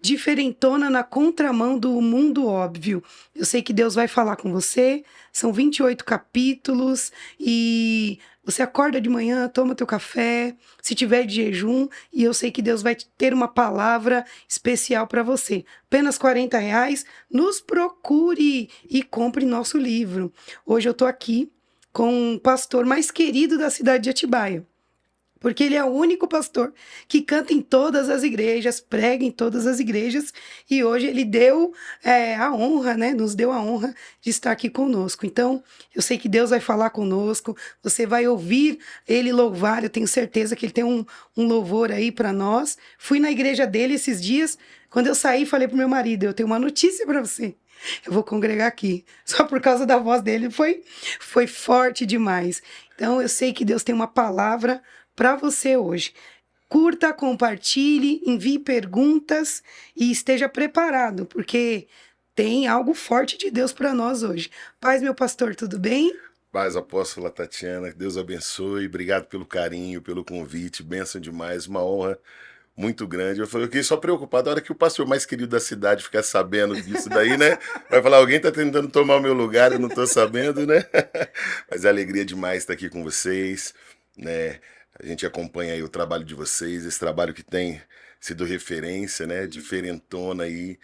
Diferentona na Contramão do Mundo Óbvio. Eu sei que Deus vai falar com você. São 28 capítulos e você acorda de manhã, toma teu café, se tiver de jejum, e eu sei que Deus vai ter uma palavra especial para você. Apenas R$40, nos procure e compre nosso livro. Hoje eu tô aqui com o pastor mais querido da cidade de Atibaia, porque ele é o único pastor que canta em todas as igrejas, prega em todas as igrejas, e hoje ele deu a honra, né? Nos deu a honra de estar aqui conosco. Então, eu sei que Deus vai falar conosco, você vai ouvir ele louvar, eu tenho certeza que ele tem um louvor aí para nós. Fui na igreja dele esses dias, quando eu saí, falei pro meu marido, eu tenho uma notícia para você. Eu vou congregar aqui. Só por causa da voz dele foi forte demais. Então, eu sei que Deus tem uma palavra para você hoje. Curta, compartilhe, envie perguntas e esteja preparado, porque tem algo forte de Deus para nós hoje. Paz, meu pastor, tudo bem? Paz, apóstola Tatiana, Deus abençoe, obrigado pelo carinho, pelo convite, bênção demais, uma honra muito grande. Eu fiquei só preocupado, a hora que o pastor mais querido da cidade ficar sabendo disso daí, né? Vai falar, alguém tá tentando tomar o meu lugar, eu não tô sabendo, né? Mas é alegria demais estar aqui com vocês, né? A gente acompanha aí o trabalho de vocês, esse trabalho que tem sido referência, né? Diferentona aí,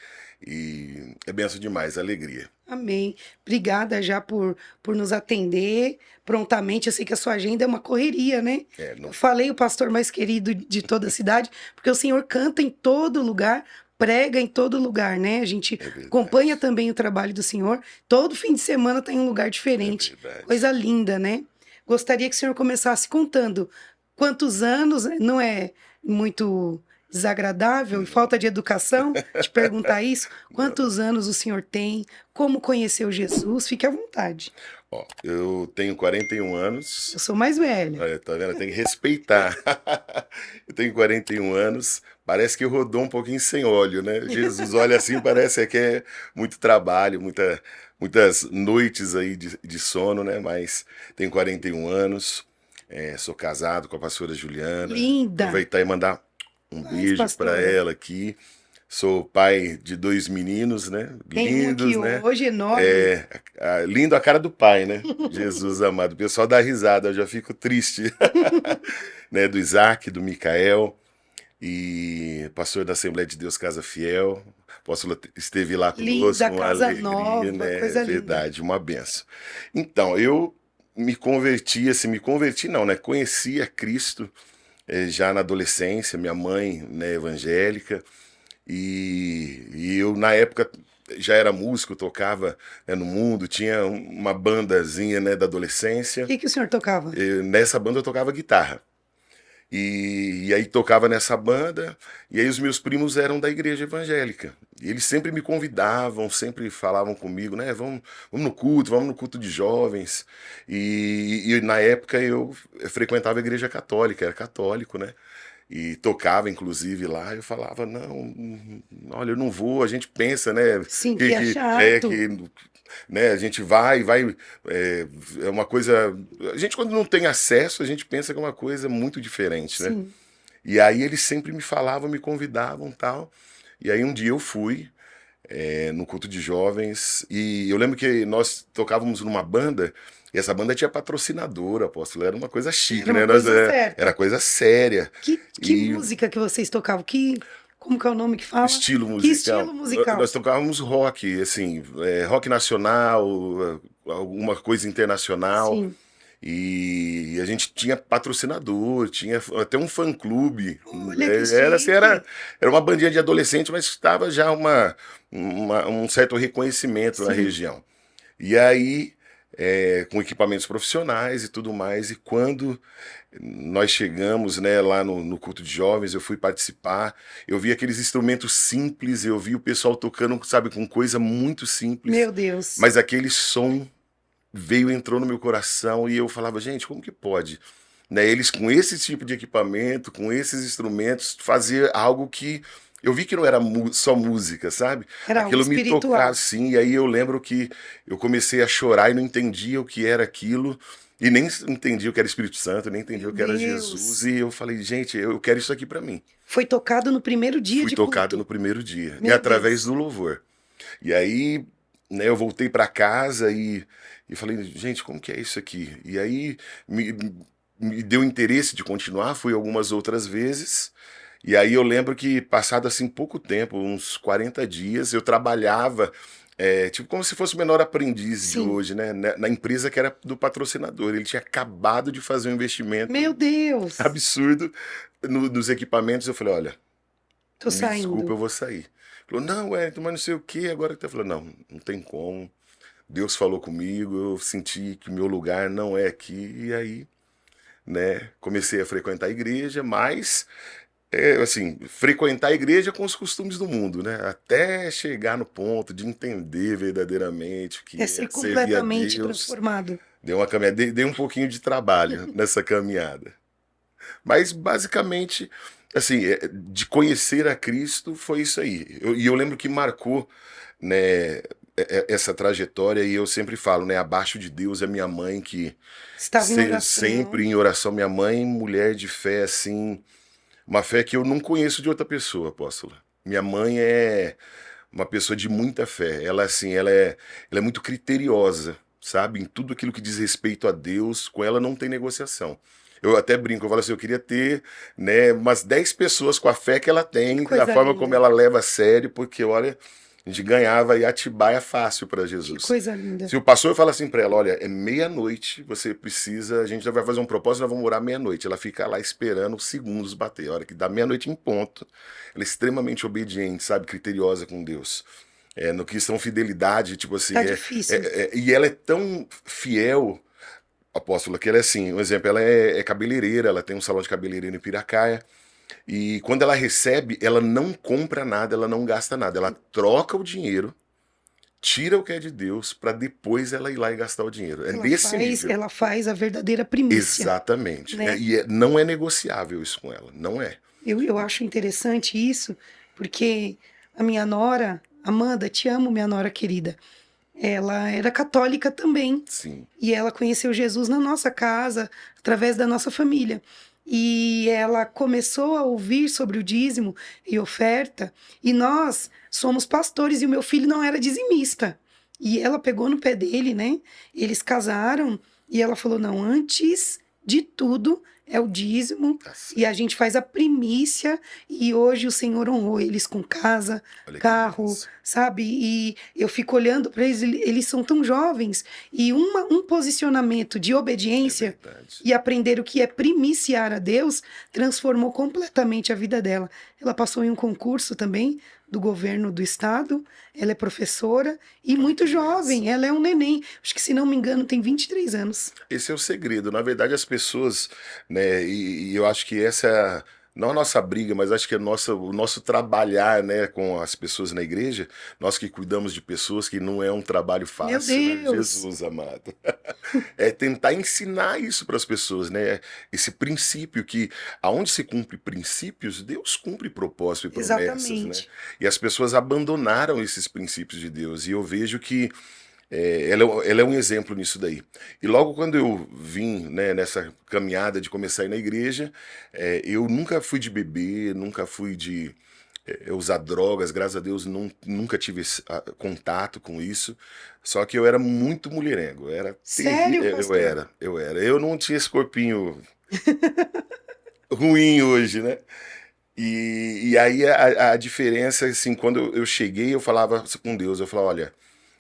e é benção demais, alegria. Amém. Obrigada já por nos atender prontamente. Eu sei que a sua agenda é uma correria, né? Eu falei o pastor mais querido de toda a cidade, porque o Senhor canta em todo lugar, prega em todo lugar, né? A gente acompanha também o trabalho do Senhor. Todo fim de semana tem um lugar diferente. Coisa linda, né? Gostaria que o Senhor começasse contando quantos anos, não é muito desagradável e falta de educação te perguntar isso. Quantos anos o senhor tem? Como conheceu Jesus? Fique à vontade. Ó, eu tenho 41 anos. Eu sou mais velha. Olha, tá vendo? Tem que respeitar. Eu tenho 41 anos. Parece que rodou um pouquinho sem óleo, né? Jesus olha assim, parece que é muito trabalho, muitas noites aí de sono, né? Mas tenho 41 anos. Sou casado com a pastora Juliana. Linda! Aproveitar e mandar um beijo para ela aqui. Sou pai de 2 meninos, né? Lindos, aqui né? Hoje enorme. Lindo a cara do pai, né? Jesus amado. O pessoal dá risada, eu já fico triste. Né? Do Isaac, do Micael. E pastor da Assembleia de Deus Casa Fiel. O apóstolo esteve lá conosco. Linda, uma casa alegria, nova, né? coisa linda. Verdade, uma benção. Então, eu me converti não, né? Conheci a Cristo já na adolescência, minha mãe, né, evangélica, e eu, na época, já era músico, tocava, né, no mundo, tinha uma bandazinha, né, da O adolescência. que o senhor tocava? Nessa banda eu tocava guitarra. E aí tocava nessa banda, e aí os meus primos eram da igreja evangélica. E eles sempre me convidavam, sempre falavam comigo, né? Vamos no culto de jovens. E na época eu frequentava a igreja católica, era católico, né? E tocava, inclusive, lá. Eu falava, não, olha, eu não vou. A gente pensa, né? Sim, que é Que, chato. né, a gente vai, é uma coisa. A gente, quando não tem acesso, a gente pensa que é uma coisa muito diferente, né? Sim. E aí eles sempre me falavam, me convidavam tal. E aí um dia eu fui no culto de jovens, e eu lembro que nós tocávamos numa banda, e essa banda tinha patrocinador, apóstolo, era uma coisa chique, Era uma né? coisa certa. Era coisa séria. Que E música que vocês tocavam? Como que é o nome que fala? estilo Que musical. estilo musical? Nós tocávamos rock, assim, rock nacional, alguma coisa internacional. Sim. E a gente tinha patrocinador, tinha até um fã-clube. Olha que Era assim, chique. era uma bandinha de adolescente, mas estava já um certo reconhecimento na Sim. região. E aí, com equipamentos profissionais e tudo mais, e quando nós chegamos, né, lá no culto de jovens, eu fui participar, eu vi aqueles instrumentos simples, eu vi o pessoal tocando, sabe, com coisa muito simples, Meu Deus. mas aquele som entrou no meu coração, e eu falava, gente, como que pode? Né, eles com esse tipo de equipamento, com esses instrumentos, fazer algo que eu vi que não era só música, sabe? Era algo Aquilo me espiritual. tocava assim, e aí eu lembro que eu comecei a chorar e não entendia o que era aquilo, e nem entendia o que era Espírito Santo, nem entendia o que era Deus. Jesus, e eu falei, gente, eu quero isso aqui pra mim. Foi tocado no primeiro dia Fui de tocado culto. no primeiro dia, e Meu através Deus. do louvor. E aí, né, eu voltei pra casa e falei, gente, como que é isso aqui? E aí me deu interesse de continuar, fui algumas outras vezes. E aí eu lembro que, passado assim pouco tempo, uns 40 dias, eu trabalhava, tipo como se fosse o menor aprendiz de Sim. hoje, né? Na empresa que era do patrocinador. Ele tinha acabado de fazer um investimento Meu Deus. absurdo nos equipamentos. Eu falei, olha, Tô me desculpa, eu saindo. vou sair. Falou, não, mas não sei o que, agora que tá falando, não tem como. Deus falou comigo, eu senti que meu lugar não é aqui, e aí, né, comecei a frequentar a igreja, mas, assim, frequentar a igreja com os costumes do mundo, né, até chegar no ponto de entender verdadeiramente o que É ser é servir a completamente Deus. transformado. Deu uma caminhada, dei um pouquinho de trabalho nessa caminhada. Mas, basicamente, assim, de conhecer a Cristo foi isso aí. E eu lembro que marcou, né, essa trajetória, e eu sempre falo, né, abaixo de Deus é minha mãe, que Estava em oração. sempre em oração, minha mãe, mulher de fé, assim, uma fé que eu não conheço de outra pessoa, apóstola. Minha mãe é uma pessoa de muita fé, ela, assim, ela é muito criteriosa, sabe, em tudo aquilo que diz respeito a Deus, com ela não tem negociação. Eu até brinco, eu falo assim, eu queria ter, né, umas 10 pessoas com a fé que ela tem, Coisa da forma linda. como ela leva a sério, porque, olha, a gente ganhava aí Atibaia fácil para Que Jesus. coisa linda. Se o pastor fala assim para ela, olha, é meia-noite, você precisa, a gente já vai fazer um propósito, nós vamos orar meia-noite. Ela fica lá esperando os segundos bater. A hora que dá meia-noite em ponto, ela é extremamente obediente, sabe, criteriosa com Deus. No que são fidelidade, tipo assim, Tá difícil. e ela é tão fiel, apóstola, que ela é assim, um exemplo, ela é cabeleireira, ela tem um salão de cabeleireiro em Piracaia, e quando ela recebe, ela não compra nada, ela não gasta nada, ela troca o dinheiro, tira o que é de Deus, para depois ela ir lá e gastar o dinheiro. É desse nível. Ela faz a verdadeira primícia. Exatamente. Né? Não é negociável isso com ela, não é. Eu acho interessante isso, porque a minha nora, Amanda, te amo, minha nora querida, ela era católica também. Sim. E ela conheceu Jesus na nossa casa, através da nossa família. E ela começou a ouvir sobre o dízimo e oferta, e nós somos pastores, e o meu filho não era dizimista. E ela pegou no pé dele, né? Eles casaram, e ela falou, não, antes de tudo é o dízimo, Tá certo. e a gente faz a primícia, e hoje o Senhor honrou eles com casa, Olha que carro, benção. sabe? E eu fico olhando para eles, eles são tão jovens, e um posicionamento de É obediência verdade. e aprender o que é primiciar a Deus transformou completamente a vida dela. Ela passou em um concurso também do governo do estado, ela é professora e Olha muito que jovem, benção. ela é um neném, acho que se não me engano tem 23 anos. Esse é o segredo. Na verdade, as pessoas, né, e eu acho que essa é não a nossa briga, mas acho que o nosso trabalhar, né, com as pessoas na igreja, nós que cuidamos de pessoas, que não é um trabalho Meu fácil, né? Deus! Jesus amado. É tentar ensinar isso para as pessoas, né? Esse princípio que, aonde se cumpre princípios, Deus cumpre propósito e promessas, né? Exatamente. E as pessoas abandonaram esses princípios de Deus. E eu vejo que ela é um exemplo nisso daí. E logo quando eu vim, né, nessa caminhada de começar a ir na igreja, eu nunca fui de beber, nunca fui de usar drogas, graças a Deus nunca tive contato com isso. Só que eu era muito mulherengo, era Sério, terrível. pastor? Eu era. Eu não tinha esse corpinho ruim hoje, né? E aí a diferença, assim, quando eu cheguei, eu falava com Deus, eu falava, olha,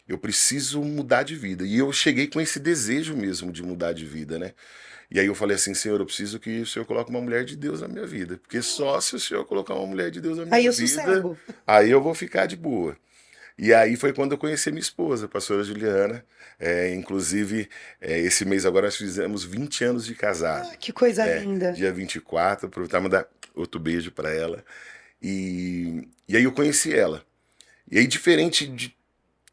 eu preciso mudar de vida. E eu cheguei com esse desejo mesmo de mudar de vida, né? E aí eu falei assim, Senhor, eu preciso que o Senhor coloque uma mulher de Deus na minha vida. Porque só se o Senhor colocar uma mulher de Deus na Aí minha eu vida, sossego. aí eu vou ficar de boa. E aí foi quando eu conheci minha esposa, a pastora Juliana. Inclusive, esse mês agora nós fizemos 20 anos de casado. Ah, que coisa linda. Dia 24, aproveitar e mandar outro beijo para ela. E aí eu conheci ela. E aí, diferente de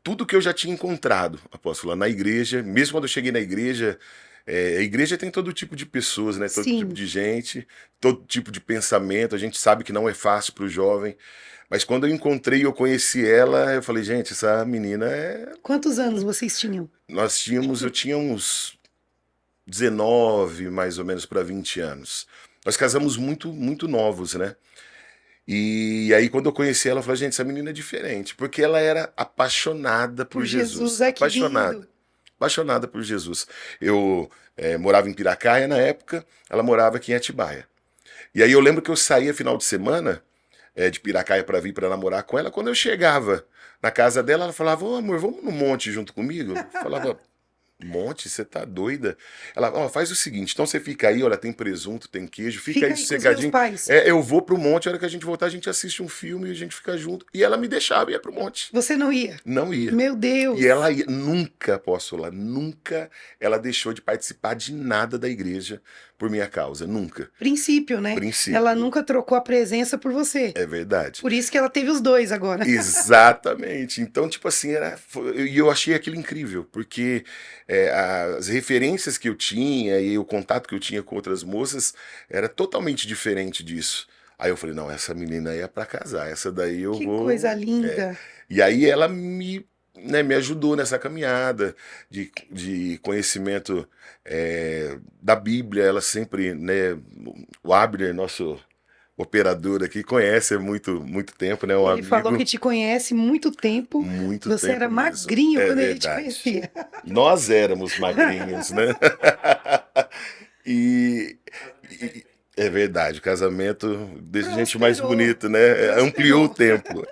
tudo que eu já tinha encontrado, apóstolo, na igreja, mesmo quando eu cheguei na igreja, a igreja tem todo tipo de pessoas, né? Todo tipo Sim. de gente, todo tipo de pensamento. A gente sabe que não é fácil para o jovem. Mas quando eu encontrei e eu conheci ela, eu falei, gente, essa menina é. Quantos anos vocês tinham? Eu tinha uns 19, mais ou menos, para 20 anos. Nós casamos muito, muito novos, né? E aí, quando eu conheci ela, eu falei, gente, essa menina é diferente, porque ela era apaixonada por Por Jesus, Jesus. ai que Apaixonada. lindo. Apaixonada por Jesus. Eu morava em Piracaia na época, ela morava aqui em Atibaia. E aí eu lembro que eu saía final de semana de Piracaia para vir para namorar com ela. Quando eu chegava na casa dela, ela falava, ô amor, vamos no monte junto comigo? Eu falava, monte, você tá doida? Ela, ó, faz o seguinte, então você fica aí, olha, tem presunto, tem queijo, fica Fica aí aí com os meus sossegadinho. pais. Eu vou pro monte, a hora que a gente voltar, a gente assiste um filme e a gente fica junto. E ela me deixava e ia pro monte. Você não ia? Não ia. Meu E Deus. ela ia, nunca, apóstola, nunca ela deixou de participar de nada da igreja por minha causa, nunca. Princípio, né? Princípio. Ela nunca trocou a presença por você. É verdade. Por isso que ela teve os dois agora. Exatamente. Então, tipo assim, e eu achei aquilo incrível, porque as referências que eu tinha e o contato que eu tinha com outras moças era totalmente diferente disso. Aí eu falei, não, essa menina aí é pra casar, essa daí eu Que vou. coisa linda. E aí ela me ajudou nessa caminhada de conhecimento da Bíblia. Ela sempre, né, o Abner, nosso operador aqui, conhece há muito, muito tempo, né? Um Ele falou amigo, que te conhece muito tempo. muito Você tempo era mesmo. magrinho É quando ele te verdade. conhecia. Nós éramos magrinhos, né? E, é verdade, o casamento deixa a gente mais Prosperou. bonito, né? Ampliou o Prosperou. tempo.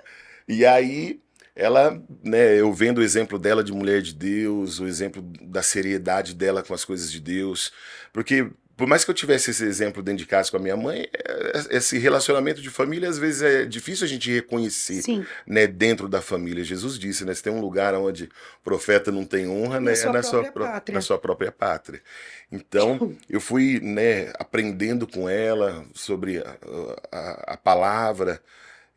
E aí, ela, né, eu vendo o exemplo dela de mulher de Deus, o exemplo da seriedade dela com as coisas de Deus, porque por mais que eu tivesse esse exemplo dentro de casa com a minha mãe, esse relacionamento de família às vezes é difícil a gente reconhecer, Sim. né, dentro da família. Jesus disse, né, se tem um lugar onde profeta não tem honra, né, é Pátria. na sua própria pátria. Então, eu fui, né, aprendendo com ela sobre a palavra,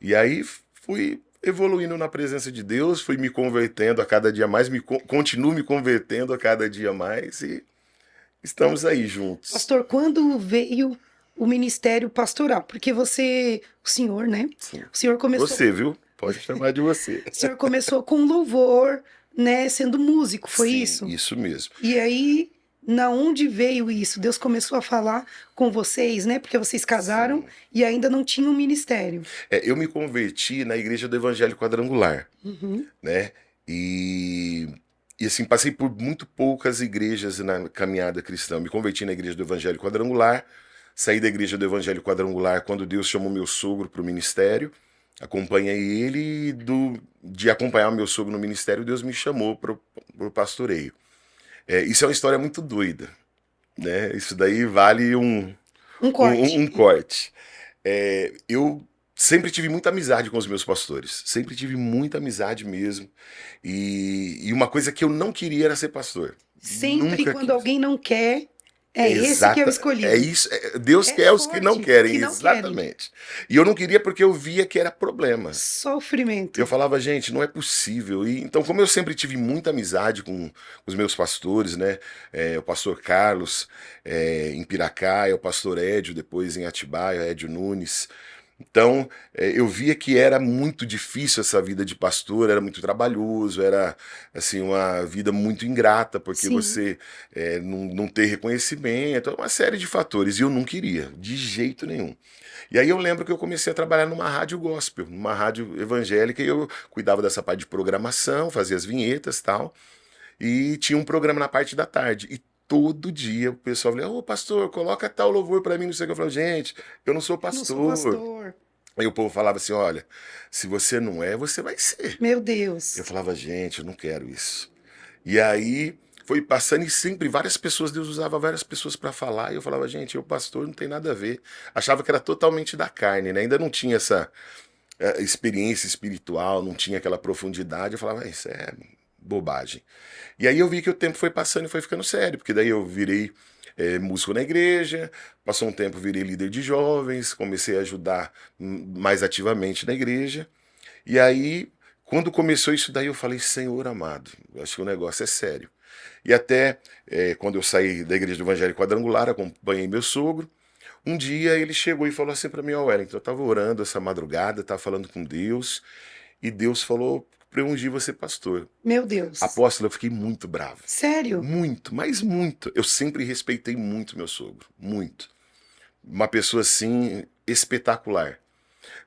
e aí fui evoluindo na presença de Deus, fui me convertendo a cada dia mais, continuo me convertendo a cada dia mais, e estamos aí juntos. Pastor, quando veio o ministério pastoral? Porque o senhor, né? Sim. O senhor começou, Você, viu? Pode chamar de você. o senhor começou com louvor, né? Sendo músico, foi Sim, isso? Isso mesmo. E aí, na onde veio isso? Deus começou a falar com vocês, né? Porque vocês casaram Sim. e ainda não tinham ministério. Eu me converti na igreja do Evangelho Quadrangular, Uhum. né? E E assim, passei por muito poucas igrejas na caminhada cristã. Me converti na igreja do Evangelho Quadrangular, saí da igreja do Evangelho Quadrangular quando Deus chamou meu sogro para o ministério. Acompanhei ele e de acompanhar o meu sogro no ministério, Deus me chamou para o pastoreio. Isso é uma história muito doida, né? Isso daí vale Um corte. um corte. Eu sempre tive muita amizade com os meus pastores, sempre tive muita amizade mesmo. E uma coisa que eu não queria era ser pastor. Sempre Nunca quando quis. alguém não quer, é esse que é o escolhido. É isso. Deus É quer os que não forte, querem, que não querem. exatamente. E eu não queria porque eu via que era problema. Sofrimento. Eu falava, gente, não é possível. E, então, como eu sempre tive muita amizade com os meus pastores, né? O pastor Carlos, em Piracá, o pastor Édio, depois em Atibaia, Édio Nunes. Então, eu via que era muito difícil essa vida de pastor, era muito trabalhoso, era assim uma vida muito ingrata, porque Sim. você não ter reconhecimento, uma série de fatores. E eu não queria, de jeito nenhum. E aí eu lembro que eu comecei a trabalhar numa rádio gospel, numa rádio evangélica, e eu cuidava dessa parte de programação, fazia as vinhetas e tal, e tinha um programa na parte da tarde. E todo dia o pessoal falava, ô pastor, coloca tal louvor pra mim, não sei o que. Eu falava, gente, eu não sou Eu não sou pastor. pastor. Aí o povo falava assim, olha, se você não é, você vai ser. Meu Deus. Eu falava, gente, eu não quero isso. E aí foi passando e sempre várias pessoas, Deus usava várias pessoas para falar, e eu falava, gente, eu pastor não tem nada a ver. Achava que era totalmente da carne, né? Ainda não tinha essa experiência espiritual, não tinha aquela profundidade. Eu falava, isso é bobagem. E aí eu vi que o tempo foi passando e foi ficando sério, porque daí eu virei músico na igreja, passou um tempo virei líder de jovens, comecei a ajudar mais ativamente na igreja. E aí, quando começou isso daí, eu falei, Senhor amado, eu acho que o negócio é sério. E até quando eu saí da igreja do Evangelho Quadrangular, acompanhei meu sogro, um dia ele chegou e falou assim para mim, ó Wellington, eu estava orando essa madrugada, estava falando com Deus, e Deus falou para eu ungir você pastor. Meu Deus. Apóstolo, eu fiquei muito bravo. Sério? Muito, mas muito. Eu sempre respeitei muito meu sogro, muito. Uma pessoa assim espetacular,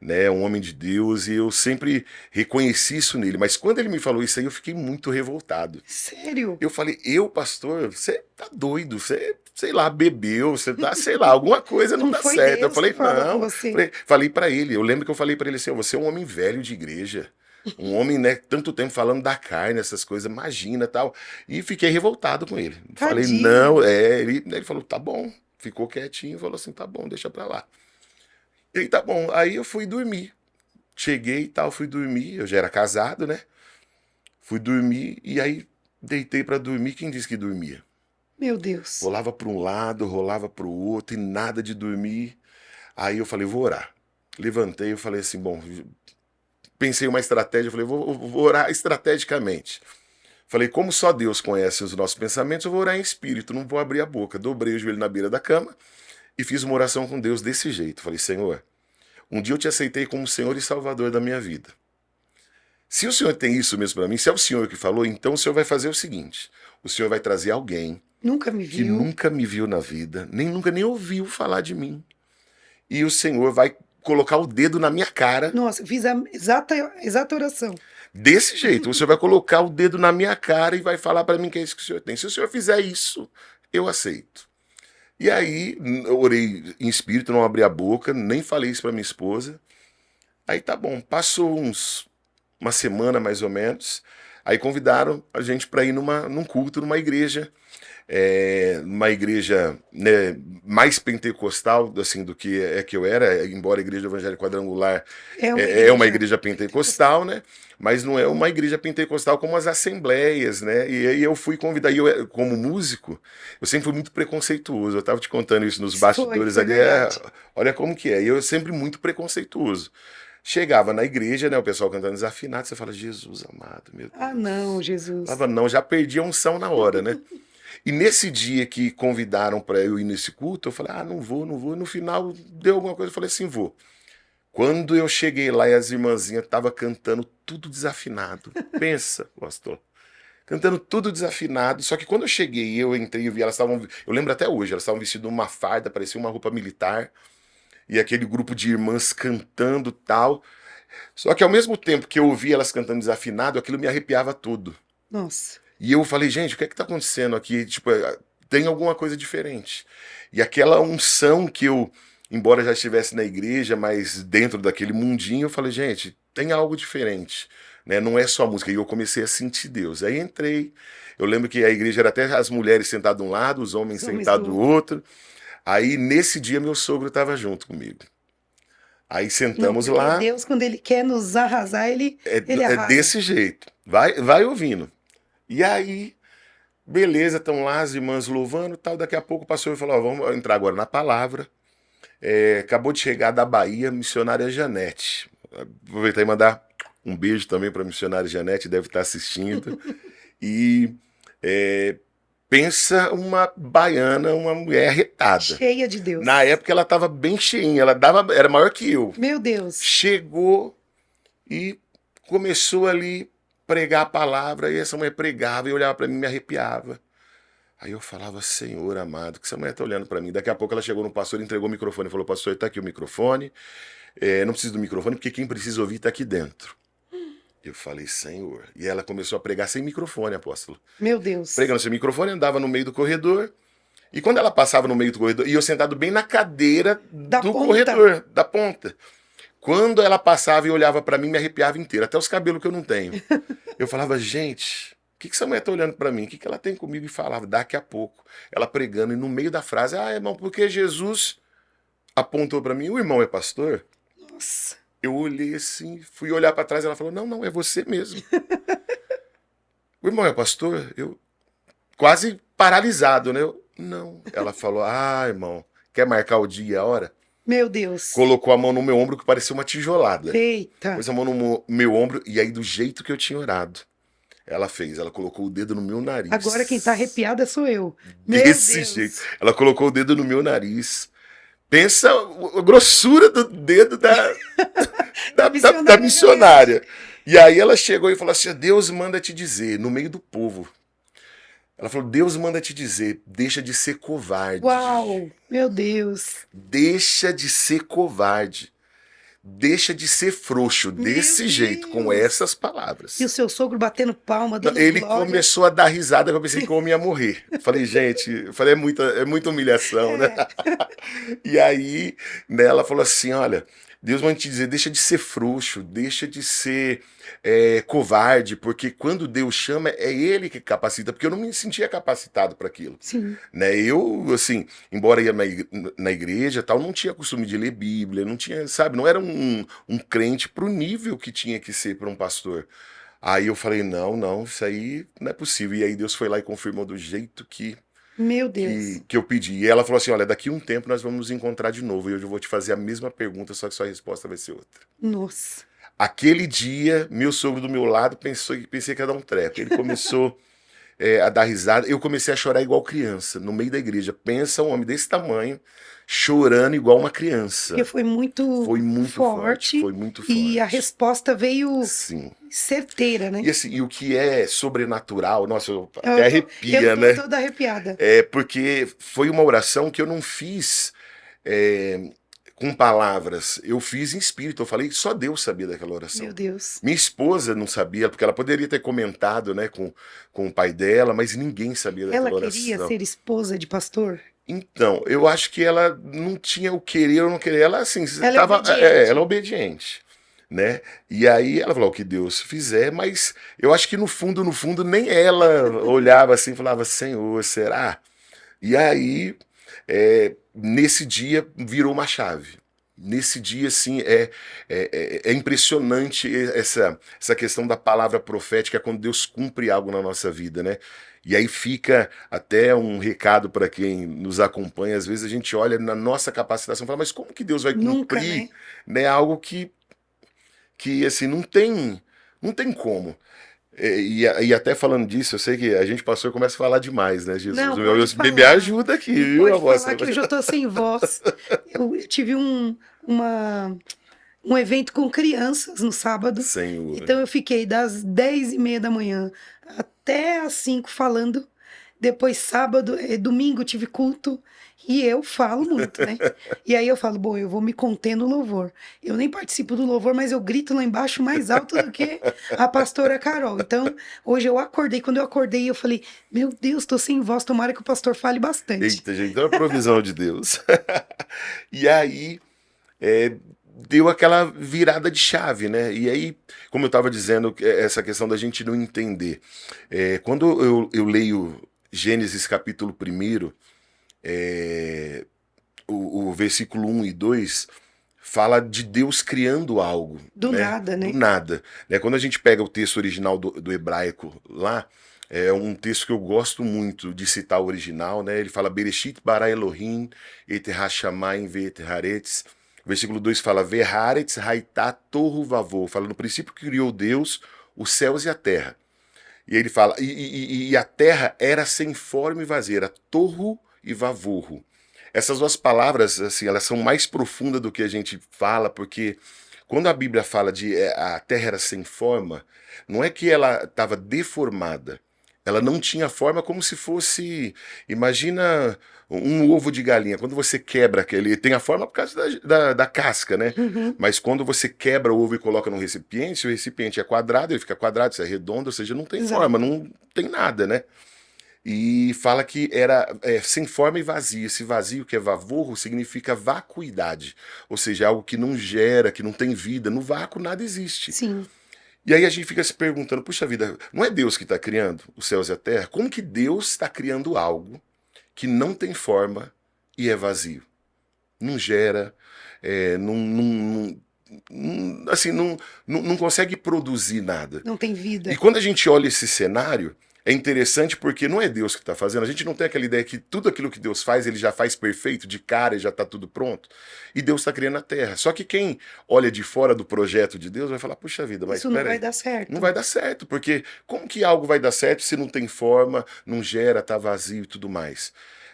né? Um homem de Deus, e eu sempre reconheci isso nele. Mas quando ele me falou isso aí, eu fiquei muito revoltado. Sério? Eu falei, pastor, você tá doido, você, sei lá, bebeu, você tá, sei lá, alguma coisa não Não tá foi certa. Eu Deus falei, que falou com não. você. Falei para ele, eu lembro que eu falei para ele assim, você é um homem velho de igreja. Um homem, né, tanto tempo falando da carne, essas coisas, imagina tal. E fiquei revoltado com ele. Falei, Tadinho. não, ele falou, tá bom. Ficou quietinho e falou assim, tá bom, deixa pra lá. E aí, tá bom. Aí eu fui dormir. Cheguei e tal, fui dormir. Eu já era casado, né? Fui dormir e aí deitei pra dormir. Quem disse que dormia? Meu Deus. Rolava pra um lado, rolava pro outro e nada de dormir. Aí eu falei, vou orar. Levantei, eu falei assim, bom, pensei uma estratégia, eu falei, vou orar estrategicamente. Falei, como só Deus conhece os nossos pensamentos, eu vou orar em espírito, não vou abrir a boca. Dobrei o joelho na beira da cama e fiz uma oração com Deus desse jeito. Falei, Senhor, um dia eu te aceitei como Senhor e Salvador da minha vida. Se o Senhor tem isso mesmo para mim, se é o Senhor que falou, então o Senhor vai fazer o seguinte, o Senhor vai trazer alguém Nunca me que viu. nunca me viu na vida, nunca nem ouviu falar de mim. E o Senhor vai colocar o dedo na minha cara. Nossa, eu fiz a exata oração. Desse jeito, o Senhor vai colocar o dedo na minha cara e vai falar para mim que é isso que o Senhor tem. Se o Senhor fizer isso, eu aceito. E aí, eu orei em espírito, não abri a boca, nem falei isso para minha esposa. Aí tá bom, passou uma semana mais ou menos, aí convidaram a gente para ir num culto, numa igreja, né, mais pentecostal assim, do que que eu era, embora a igreja evangélica quadrangular é uma igreja pentecostal, né? Mas não é uma igreja pentecostal como as assembleias, né? E aí eu fui convidado, e eu, como músico, eu sempre fui muito preconceituoso. Eu estava te contando isso nos bastidores foi ali, verdade. olha como que é. E eu sempre muito preconceituoso. Chegava na igreja, né, o pessoal cantando desafinado, você fala, Jesus amado, meu Deus. Ah, não, Jesus. Falava, não, já perdi a unção na hora, né? E nesse dia que convidaram para eu ir nesse culto, eu falei, não vou. No final deu alguma coisa, eu falei assim, vou. Quando eu cheguei lá e as irmãzinhas estavam cantando tudo desafinado. Pensa, pastor. Cantando tudo desafinado. Só que quando eu cheguei, eu entrei, eu vi, elas estavam... Eu lembro até hoje, elas estavam vestidas uma farda, parecia uma roupa militar. E aquele grupo de irmãs cantando tal. Só que ao mesmo tempo que eu ouvi elas cantando desafinado, aquilo me arrepiava todo. Nossa. E eu falei, gente, o que é que tá acontecendo aqui? Tipo, tem alguma coisa diferente. E aquela unção que eu, embora já estivesse na igreja, mas dentro daquele mundinho, eu falei, gente, tem algo diferente, né? Não é só música. E eu comecei a sentir Deus. Aí entrei, eu lembro que a igreja era até as mulheres sentadas de um lado, os homens sentados do outro. Aí, nesse dia, meu sogro estava junto comigo. Aí sentamos Não, lá. Deus, quando ele quer nos arrasar, ele arrasa. Desse jeito. Vai ouvindo. E aí, beleza, estão lá as irmãs louvando e tal. Daqui a pouco o pastor falou, ó, vamos entrar agora na palavra. Acabou de chegar da Bahia, missionária Janete. Aproveitar e mandar um beijo também para a missionária Janete, deve estar assistindo. E pensa uma baiana, uma mulher arretada. Cheia de Deus. Na época ela estava bem cheinha, era maior que eu. Meu Deus. Chegou e começou ali pregar a palavra, e essa mulher pregava e olhava para mim e me arrepiava. Aí eu falava, Senhor amado, o que essa mulher está olhando para mim? Daqui a pouco ela chegou no pastor, entregou o microfone e falou, pastor, está aqui o microfone, não preciso do microfone porque quem precisa ouvir está aqui dentro. Eu falei, Senhor. E ela começou a pregar sem microfone, apóstolo. Meu Deus. Pregando sem microfone, andava no meio do corredor. E quando ela passava no meio do corredor, e eu sentado bem na cadeira do corredor, da ponta. Quando ela passava e olhava para mim, me arrepiava inteiro, até os cabelos que eu não tenho. Eu falava, gente, o que essa mulher tá olhando para mim? O que ela tem comigo? E falava, daqui a pouco. Ela pregando, e no meio da frase, irmão, porque Jesus apontou para mim, o irmão é pastor? Nossa. Eu olhei assim, fui olhar para trás, ela falou, não, é você mesmo. O irmão é pastor? Eu quase paralisado, né? Não. Ela falou, irmão, quer marcar o dia e a hora? Meu Deus. Colocou a mão no meu ombro que parecia uma tijolada. Eita. Pôs a mão no meu ombro e aí do jeito que eu tinha orado, ela colocou o dedo no meu nariz. Agora quem tá arrepiada sou eu. Desse jeito. Ela colocou o dedo no meu nariz. Pensa a grossura do dedo da missionária. E aí ela chegou e falou assim, Deus manda te dizer, no meio do povo. Ela falou, Deus manda te dizer, deixa de ser covarde. Uau, meu Deus. Deixa de ser covarde. Deixa de ser frouxo, desse jeito, com essas palavras. E o seu sogro batendo palma, dando Ele glória. começou a dar risada, que eu pensei que o homem ia morrer. Falei, gente, é muita humilhação, né? E aí, né, ela falou assim, olha, Deus vai te dizer, deixa de ser frouxo, deixa de ser covarde, porque quando Deus chama, é Ele que capacita, porque eu não me sentia capacitado para aquilo. Sim. Né? Eu, assim, embora ia na igreja, tal, não tinha costume de ler Bíblia, não tinha, sabe, não era um crente pro nível que tinha que ser para um pastor. Aí eu falei, não, isso aí não é possível. E aí Deus foi lá e confirmou do jeito meu Deus. que eu pedi. E ela falou assim, olha, daqui a um tempo nós vamos nos encontrar de novo, e hoje eu vou te fazer a mesma pergunta, só que sua resposta vai ser outra. Nossa. Aquele dia, meu sogro do meu lado pensei que ia dar um treco. Ele começou a dar risada. Eu comecei a chorar igual criança, no meio da igreja. Pensa um homem desse tamanho, chorando igual uma criança. Porque foi muito forte. Foi muito forte. E a resposta veio Sim. certeira, né? E assim, e o que é sobrenatural, nossa, eu até arrepia, né? Eu tô toda arrepiada. Porque foi uma oração que eu não fiz com palavras, eu fiz em espírito. Eu falei, só Deus sabia daquela oração. Meu Deus. Minha esposa não sabia, porque ela poderia ter comentado, né, com o pai dela, mas ninguém sabia daquela oração. Ela queria ser esposa de pastor? Então, eu acho que ela não tinha o querer ou não querer. Ela, assim, ela ela é obediente, né? E aí ela falou, o que Deus fizer, mas eu acho que no fundo, nem ela olhava assim e falava, Senhor, será? E aí, nesse dia, virou uma chave. Nesse dia, assim, é impressionante essa questão da palavra profética, quando Deus cumpre algo na nossa vida, né? E aí fica até um recado para quem nos acompanha. Às vezes a gente olha na nossa capacitação e fala, mas como que Deus vai cumprir, Nunca, né? Algo que assim, não tem como. E até falando disso, eu sei que a gente passou e começa a falar demais, né, Jesus? Não, Me ajuda aqui, viu, pode voz? falar que eu já tô sem voz. Eu tive um evento com crianças no sábado. Senhor. Então eu fiquei das 10h30 da manhã até às 5 falando Depois sábado, domingo tive culto e eu falo muito, né? E aí eu falo, bom, eu vou me conter no louvor. Eu nem participo do louvor, mas eu grito lá embaixo mais alto do que a pastora Carol. Então, hoje eu acordei, quando eu acordei, eu falei, meu Deus, tô sem voz, tomara que o pastor fale bastante. Eita, gente, então é a provisão de Deus. E aí, deu aquela virada de chave, né? E aí, como eu estava dizendo, essa questão da gente não entender. Quando eu leio Gênesis capítulo 1, o versículo 1 e 2 fala de Deus criando algo. Do né? nada, né? Do nada. Né? Quando a gente pega o texto original do hebraico lá, é um texto que eu gosto muito de citar o original, né? Ele fala Bereshit bara Elohim et hashamayim ve'et haaretz. Versículo 2 fala Ve'haaretz haitá tohu vavô. Fala, no princípio criou Deus os céus e a terra. E ele fala, e a terra era sem forma e vazia, era torro e vavorro. Essas duas palavras, assim, elas são mais profundas do que a gente fala, porque quando a Bíblia fala de a terra era sem forma, não é que ela estava deformada. Ela não tinha forma, como se fosse, imagina um ovo de galinha. Quando você quebra aquele, tem a forma por causa da casca, né? Mas quando você quebra o ovo e coloca num recipiente, se o recipiente é quadrado, ele fica quadrado, se é redondo, ou seja, não tem Exato. forma, não tem nada, né? E fala que era sem forma e vazio. Esse vazio, que é vavorro, significa vacuidade. Ou seja, algo que não gera, que não tem vida. No vácuo nada existe. Sim. E aí a gente fica se perguntando, puxa vida, não é Deus que está criando os céus e a terra? Como que Deus está criando algo que não tem forma e é vazio? Não gera, assim, não consegue produzir nada. Não tem vida. E quando a gente olha esse cenário, é interessante porque não é Deus que está fazendo. A gente não tem aquela ideia que tudo aquilo que Deus faz, ele já faz perfeito, de cara, e já está tudo pronto. E Deus está criando a terra. Só que quem olha de fora do projeto de Deus vai falar, puxa vida, mas Isso não peraí, vai dar certo. não vai dar certo, porque como que algo vai dar certo se não tem forma, não gera, está vazio e tudo mais?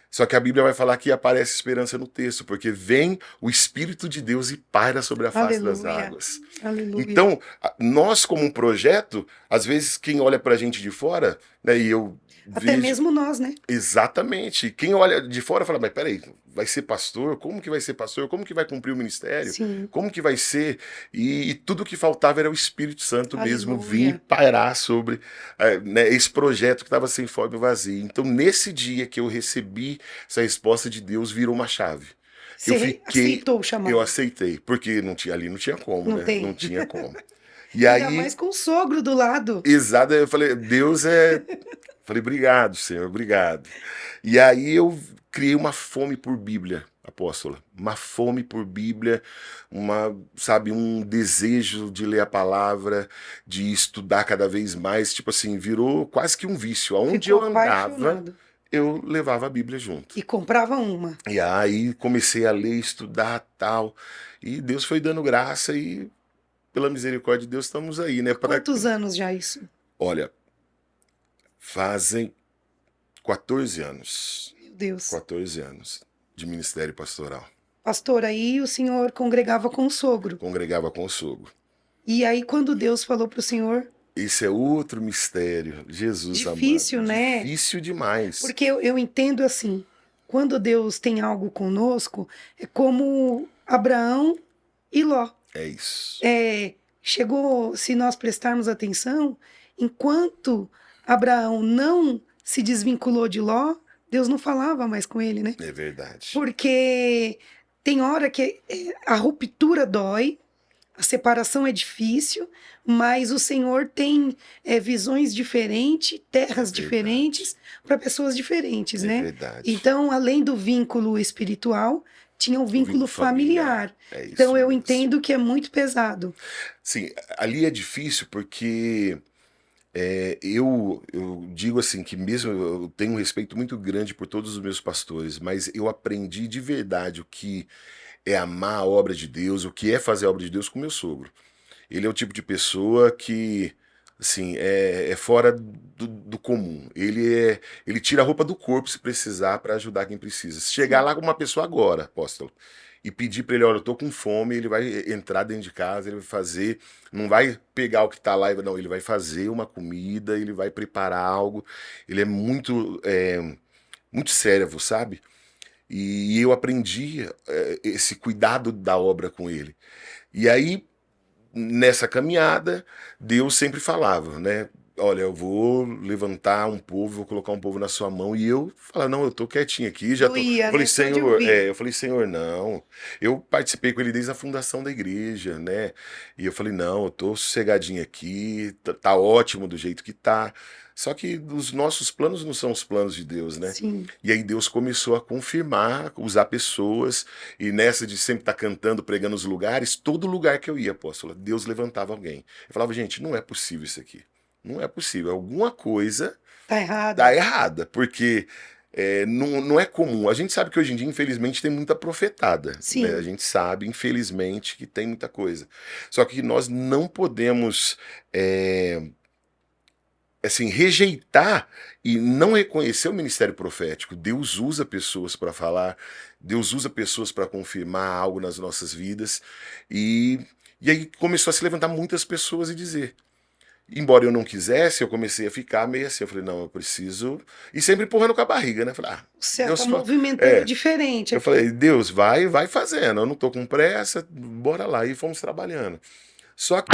Só que a Bíblia vai falar que aparece esperança no texto, porque vem o Espírito de Deus e paira sobre a face das Aleluia. águas. Aleluia. Então, nós como um projeto, às vezes quem olha pra gente de fora, né, e eu Até vejo... mesmo nós, né? Exatamente. Quem olha de fora fala, mas peraí, vai ser pastor? Como que vai ser pastor? Como que vai cumprir o ministério? Sim. Como que vai ser? E tudo que faltava era o Espírito Santo mesmo Aleluia. vir pairar sobre né, esse projeto que estava sem forma e vazio. Então, nesse dia que eu recebi essa resposta de Deus, virou uma chave. Você aceitou o chamado. Eu aceitei, porque não tinha como, Não né? tem. Não tinha como. E Ainda aí, mais com o sogro do lado. exato, eu falei, Deus é... Falei, obrigado, Senhor, obrigado. E aí eu criei uma fome por Bíblia, apóstola. Uma fome por Bíblia, sabe, um desejo de ler a palavra, de estudar cada vez mais. Tipo assim, virou quase que um vício. Aonde Ficou eu andava, apaixonado. eu levava a Bíblia junto. E comprava uma. E aí comecei a ler, estudar, tal. E Deus foi dando graça e, pela misericórdia de Deus, estamos aí, né? Quantos anos já isso? Olha, fazem 14 anos. Meu Deus. 14 anos de ministério pastoral. Pastor, aí o senhor congregava com o sogro. Congregava com o sogro. E aí quando Deus falou pro senhor... Esse é outro mistério. Jesus Difícil, amado. né? Difícil demais. Porque eu entendo assim, quando Deus tem algo conosco, é como Abraão e Ló. É isso. Chegou, se nós prestarmos atenção, enquanto Abraão não se desvinculou de Ló, Deus não falava mais com ele, né? É verdade. Porque tem hora que a ruptura dói, a separação é difícil, mas o Senhor tem visões diferentes, terras diferentes para pessoas diferentes, É né? verdade. Então, além do vínculo espiritual, tinha um vínculo familiar. É isso Então, eu mesmo. entendo que é muito pesado. Sim, ali é difícil porque eu digo assim que mesmo eu tenho um respeito muito grande por todos os meus pastores, mas eu aprendi de verdade o que é amar a obra de Deus, o que é fazer a obra de Deus com meu sogro. Ele é o tipo de pessoa que, assim, é fora do comum. Ele tira a roupa do corpo se precisar para ajudar quem precisa. Se chegar lá com uma pessoa agora, apóstolo, e pedir para ele, olha, eu tô com fome, ele vai entrar dentro de casa, ele vai fazer, não vai pegar o que tá lá, não, ele vai fazer uma comida, ele vai preparar algo, ele é muito sério, sabe? E eu aprendi esse cuidado da obra com ele. E aí, nessa caminhada, Deus sempre falava, né? Olha, eu vou levantar um povo, vou colocar um povo na sua mão. E eu falava, não, eu tô quietinho aqui, já tô. Doía, Eu falei, né? Só de Senhor, ouvir. eu falei, Senhor, não. Eu participei com ele desde a fundação da igreja, né? E eu falei, não, eu tô sossegadinho aqui, tá ótimo do jeito que tá. Só que os nossos planos não são os planos de Deus, né? Sim. E aí Deus começou a confirmar, usar pessoas, e nessa de sempre estar cantando, pregando nos lugares, todo lugar que eu ia, apóstolo, Deus levantava alguém. Eu falava, gente, não é possível isso aqui. Não é possível. Alguma coisa Tá errado. tá errada, porque não é comum. A gente sabe que hoje em dia, infelizmente, tem muita profetada. Sim. Né? A gente sabe, infelizmente, que tem muita coisa. Só que nós não podemos assim, rejeitar e não reconhecer o ministério profético. Deus usa pessoas para falar, Deus usa pessoas para confirmar algo nas nossas vidas. E aí começou a se levantar muitas pessoas e dizer. Embora eu não quisesse, eu comecei a ficar meio assim. Eu falei, não, eu preciso. E sempre empurrando com a barriga, né? Eu falei, O céu Deus tá fa- movimentando diferente eu aqui. falei, Deus, vai fazendo. Eu não tô com pressa, bora lá. E fomos trabalhando. Só que